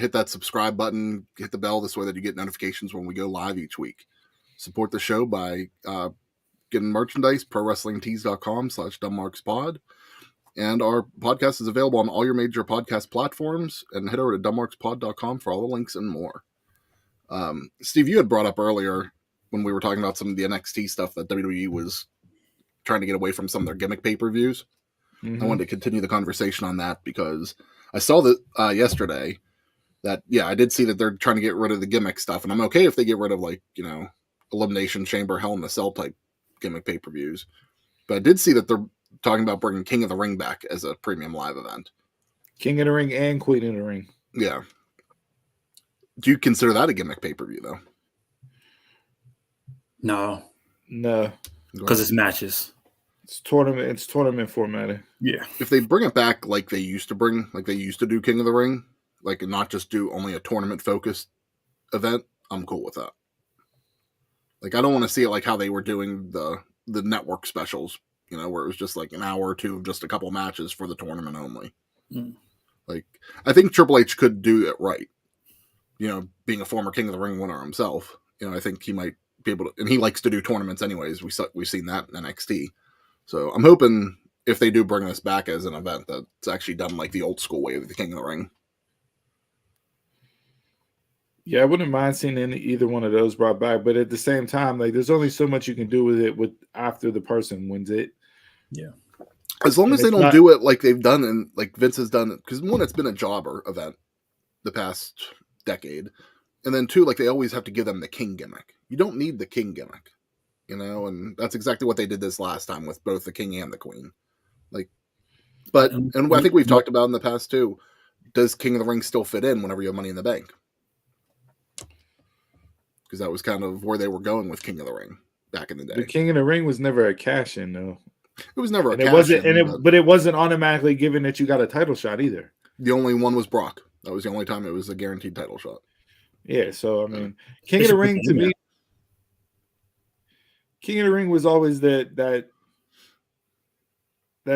hit that subscribe button, hit the bell this way that you get notifications when we go live each week. Support the show by getting merchandise, prowrestlingtees.com/dumbmarkspod. And our podcast is available on all your major podcast platforms. And head over to dumbmarkspod.com for all the links and more. Steve, you had brought up earlier when we were talking about some of the NXT stuff that WWE was trying to get away from some of their gimmick pay-per-views. Mm-hmm. I wanted to continue the conversation on that because I saw that yesterday that, I did see that they're trying to get rid of the gimmick stuff. And I'm okay if they get rid of Elimination Chamber, Hell in a Cell type gimmick pay-per-views. But I did see that they're talking about bringing King of the Ring back as a premium live event. King of the Ring and Queen of the Ring. Yeah. Do you consider that a gimmick pay-per-view, though? No. Because it's matches. It's tournament formatted. Yeah. If they bring it back like they used to do King of the Ring, like and not just do only a tournament-focused event, I'm cool with that. Like, I don't want to see it like how they were doing the network specials, where it was just like an hour or two of just a couple matches for the tournament only. Mm. Like, I think Triple H could do it right. Being a former King of the Ring winner himself, I think he might be able to, and he likes to do tournaments anyways. We've seen that in NXT. So I'm hoping if they do bring this back as an event, that it's actually done like the old school way of the King of the Ring. Yeah, I wouldn't mind seeing either one of those brought back, but at the same time, like there's only so much you can do with it after the person wins it. Yeah. As long as they don't do it like they've done and like Vince has done, because one, it's been a jobber event the past decade, and then two, like they always have to give them the king gimmick. You don't need the king gimmick, and that's exactly what they did this last time with both the king and the queen. Like, but and I think we've talked about in the past too. Does King of the Ring still fit in whenever you have Money in the Bank? Because that was kind of where they were going with King of the Ring back in the day. The King of the Ring was never a cash in, though. It was never a cash in, but it wasn't automatically given that you got a title shot either. The only one was Brock. That was the only time it was a guaranteed title shot. Yeah, so I mean, King of the Ring to me, King of the Ring was always that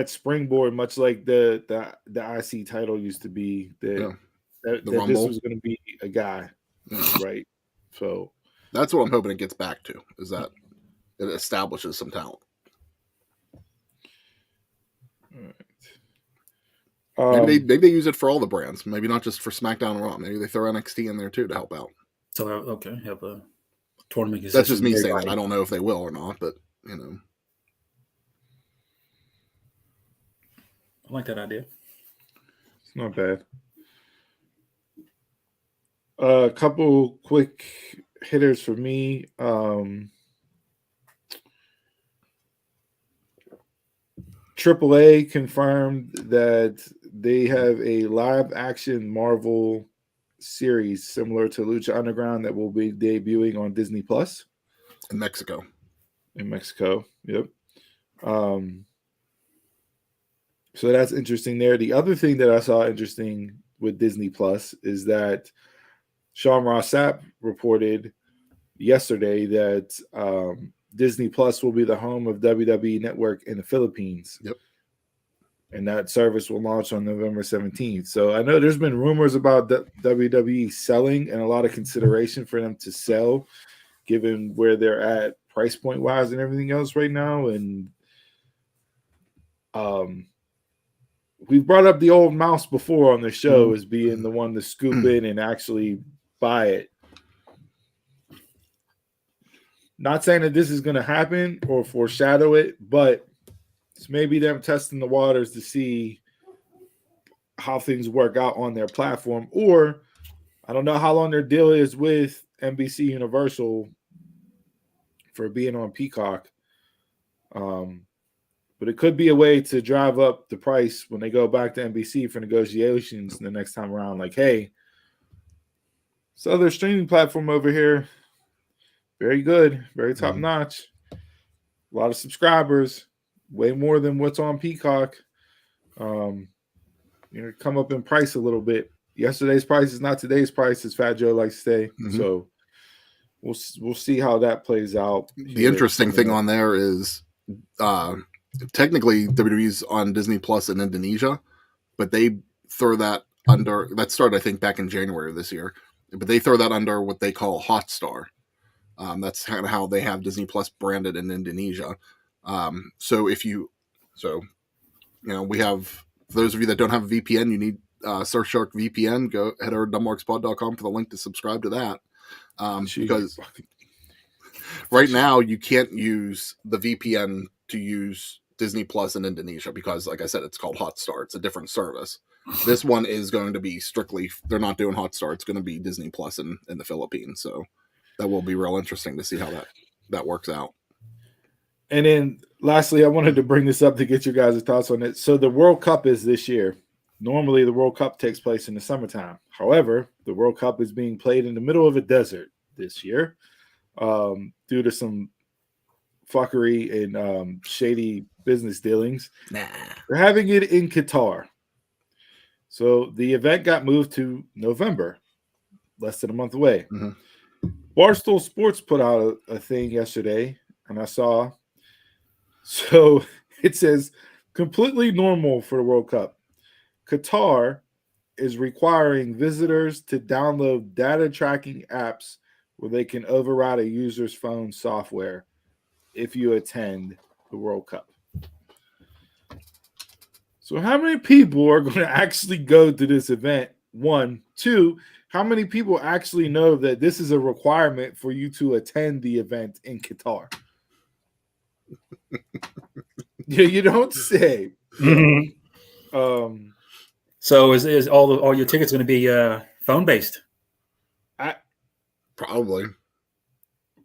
springboard, much like the IC title used to be. That this was going to be a guy, right? So that's what I'm hoping it gets back to, is that it establishes some talent. All right. Maybe they use it for all the brands. Maybe not just for SmackDown and Raw. Maybe they throw NXT in there too to help out. So okay, have a tournament. That's just me saying that. I don't know if they will or not, but I like that idea. It's not bad. A couple quick hitters for me. AAA confirmed that they have a live action Marvel series similar to Lucha Underground that will be debuting on Disney Plus in Mexico. Yep. So that's interesting there. The other thing that I saw interesting with Disney Plus is that Sean Ross Sapp reported yesterday that Disney Plus will be the home of WWE Network in the Philippines. Yep. And that service will launch on November 17th. So I know there's been rumors about WWE selling and a lot of consideration for them to sell, given where they're at price point wise and everything else right now. And we've brought up the old mouse before on the show as being the one to scoop in and actually buy it. Not saying that this is going to happen or foreshadow it, but it's maybe them testing the waters to see how things work out on their platform. Or I don't know how long their deal is with NBC Universal for being on Peacock. But it could be a way to drive up the price when they go back to NBC for negotiations the next time around. Like, hey, this other streaming platform over here, very good, very top notch, a lot of subscribers, way more than what's on Peacock. Come up in price a little bit. Yesterday's price is not today's price, as Fat Joe likes to say. So we'll see how that plays out. The interesting thing on there is technically WWE's on Disney Plus in Indonesia, but they throw that under, that started I think back in January of this year, but they throw that under what they call Hotstar. That's kind of how they have Disney Plus branded in Indonesia. So we have, for those of you that don't have a VPN, you need Surfshark VPN. Go head over to dumbmarkspod.com for the link to subscribe to that. Because right now you can't use the VPN to use Disney Plus in Indonesia because, like I said, it's called Hotstar. It's a different service. This one is going to be strictly, they're not doing Hotstar. It's going to be Disney Plus in the Philippines. So that will be real interesting to see how that works out. And then lastly, I wanted to bring this up to get you guys' thoughts on it. So the World Cup is this year. Normally the World Cup takes place in the summertime. However, the World Cup is being played in the middle of a desert this year due to some fuckery and shady business dealings. They're having it in Qatar. So the event got moved to November, less than a month away. Barstool Sports put out a thing yesterday, and I saw. So it says, completely normal for the World Cup. Qatar is requiring visitors to download data tracking apps where they can override a user's phone software if you attend the World Cup. So how many people are going to actually go to this event? 1, 2, how many people actually know that this is a requirement for you to attend the event in Qatar? Yeah, you don't say. Mm-hmm. So is all your tickets going to be phone based? Probably.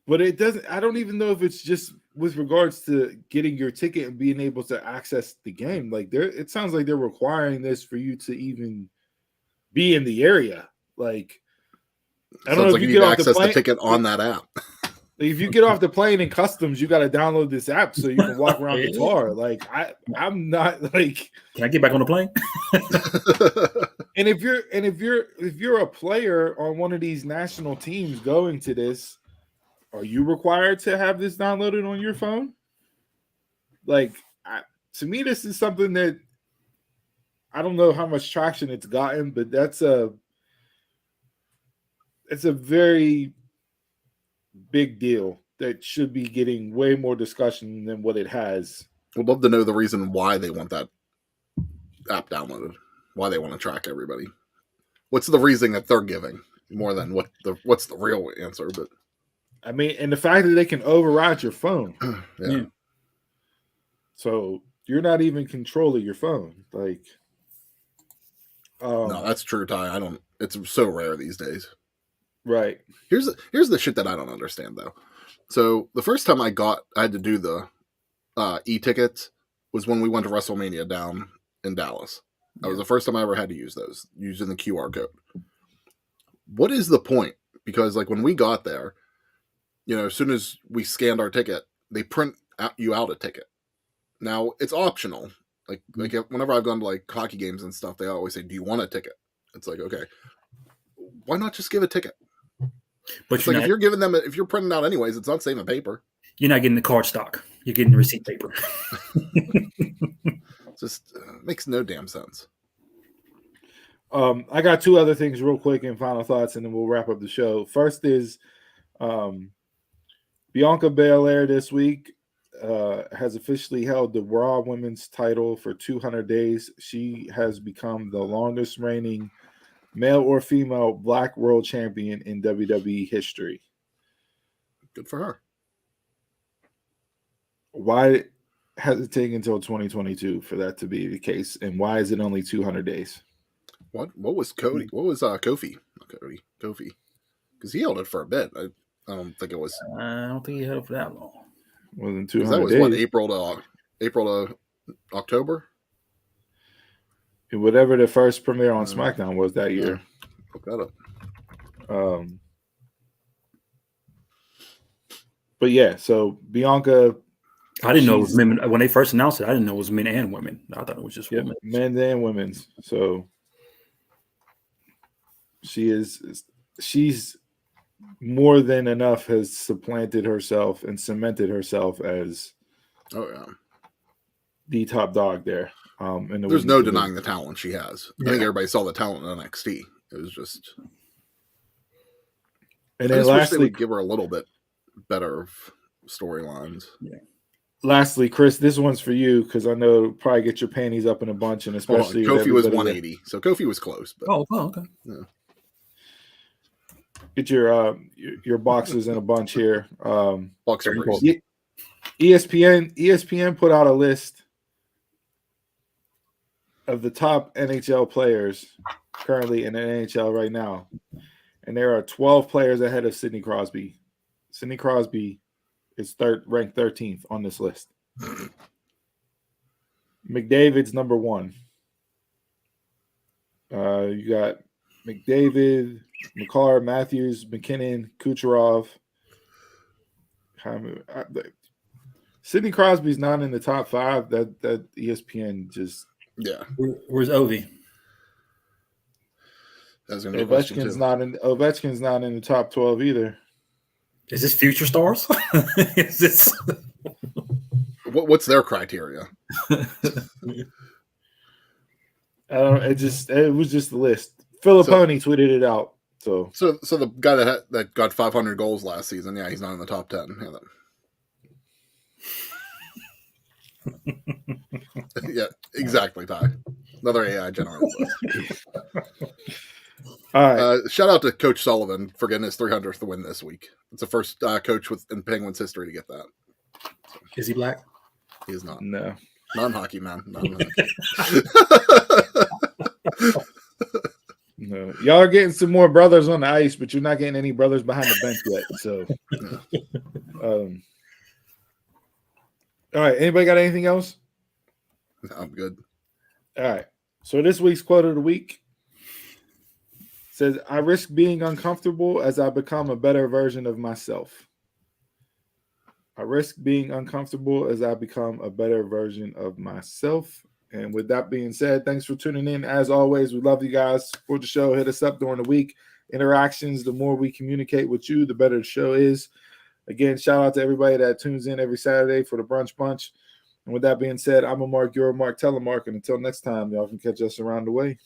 But it doesn't. I don't even know if it's just with regards to getting your ticket and being able to access the game. Like it sounds like they're requiring this for you to even be in the area. Like I don't know if you get off the plane, the ticket on that app. If you get off the plane in customs, you got to download this app so you can walk around Qatar. Like I'm not like. Can I get back on the plane? And if you're a player on one of these national teams going to this, are you required to have this downloaded on your phone? Like, to me, this is something that I don't know how much traction it's gotten, but it's a very big deal that should be getting way more discussion than what it has. Would love to know the reason why they want that app downloaded, why they want to track everybody. What's the reason that they're giving more than what's the real answer? But I mean, and the fact that they can override your phone. Yeah. So you're not even controlling your phone. Like, no, that's true, Ty. It's so rare these days. Right. Here's the shit that I don't understand though. So the first time I had to do the e-tickets was when we went to WrestleMania down in Dallas. That was the first time I ever had to use those, using the QR code. What is the point? Because like when we got there, as soon as we scanned our ticket, they print you out a ticket. Now it's optional. Like whenever I've gone to like hockey games and stuff, they always say, "Do you want a ticket?" It's like, okay, why not just give a ticket? But if you're giving them, if you're printing out anyways, it's not saving paper. You're not getting the card stock. You're getting the receipt paper. Just makes no damn sense. I got 2 other things real quick and final thoughts, and then we'll wrap up the show. First is Bianca Belair this week has officially held the Raw Women's title for 200 days. She has become the longest reigning male or female Black World Champion in WWE history. Good for her. Why has it taken until 2022 for that to be the case, and why is it only 200 days? What was Cody? What was Kofi? Kofi, because he held it for a bit. I don't think it was. I don't think he held it for that long. More than 200 that was days. What, April to October? Whatever the first premiere on SmackDown was that year. Look that up. But yeah, so Bianca. I didn't know it was men. When they first announced it, I didn't know it was men and women. I thought it was just women. Men and women's. So she's more than enough has supplanted herself and cemented herself as the top dog there. And there's no denying the talent she has. I think everybody saw the talent in NXT. It was just. And then lastly, they would give her a little bit better storylines. Yeah. Lastly, Chris, this one's for you because I know it'll probably get your panties up in a bunch, and especially Kofi was 180, so Kofi was close. But. Oh, okay. Yeah. Get your boxes in a bunch here. Boxer ESPN put out a list of the top NHL players currently in the NHL right now, and there are 12 players ahead of Sidney Crosby. Sidney Crosby is ranked 13th on this list. McDavid's number 1. You got McDavid, McCarr, Matthews, McKinnon, Kucherov. Sidney Crosby's not in the top 5. That ESPN just Where's Ovi? Ovechkin's not in the top 12 either. Is this future stars? Is this what's their criteria? It was just the list. Filipponi tweeted it out. So the guy that got 500 goals last season, yeah, he's not in the top 10. Yeah, exactly, Ty. Another AI generated list. all right. Shout out to Coach Sullivan for getting his 300th win this week. It's the first coach in Penguins history to get that. Is he black? He is not. No. Non-hockey, man. Non-hockey. No. Y'all are getting some more brothers on the ice, but you're not getting any brothers behind the bench yet. So all right. Anybody got anything else? I'm good. All right. So this week's quote of the week says, I risk being uncomfortable as I become a better version of myself. I risk being uncomfortable as I become a better version of myself. And with that being said, thanks for tuning in. As always, we love you guys. Support the show. Hit us up during the week. Interactions, the more we communicate with you, the better the show is. Again, shout out to everybody that tunes in every Saturday for the Brunch Bunch. And with that being said, I'm a Mark, you're a Mark, Telemark. And until next time, y'all can catch us around the way.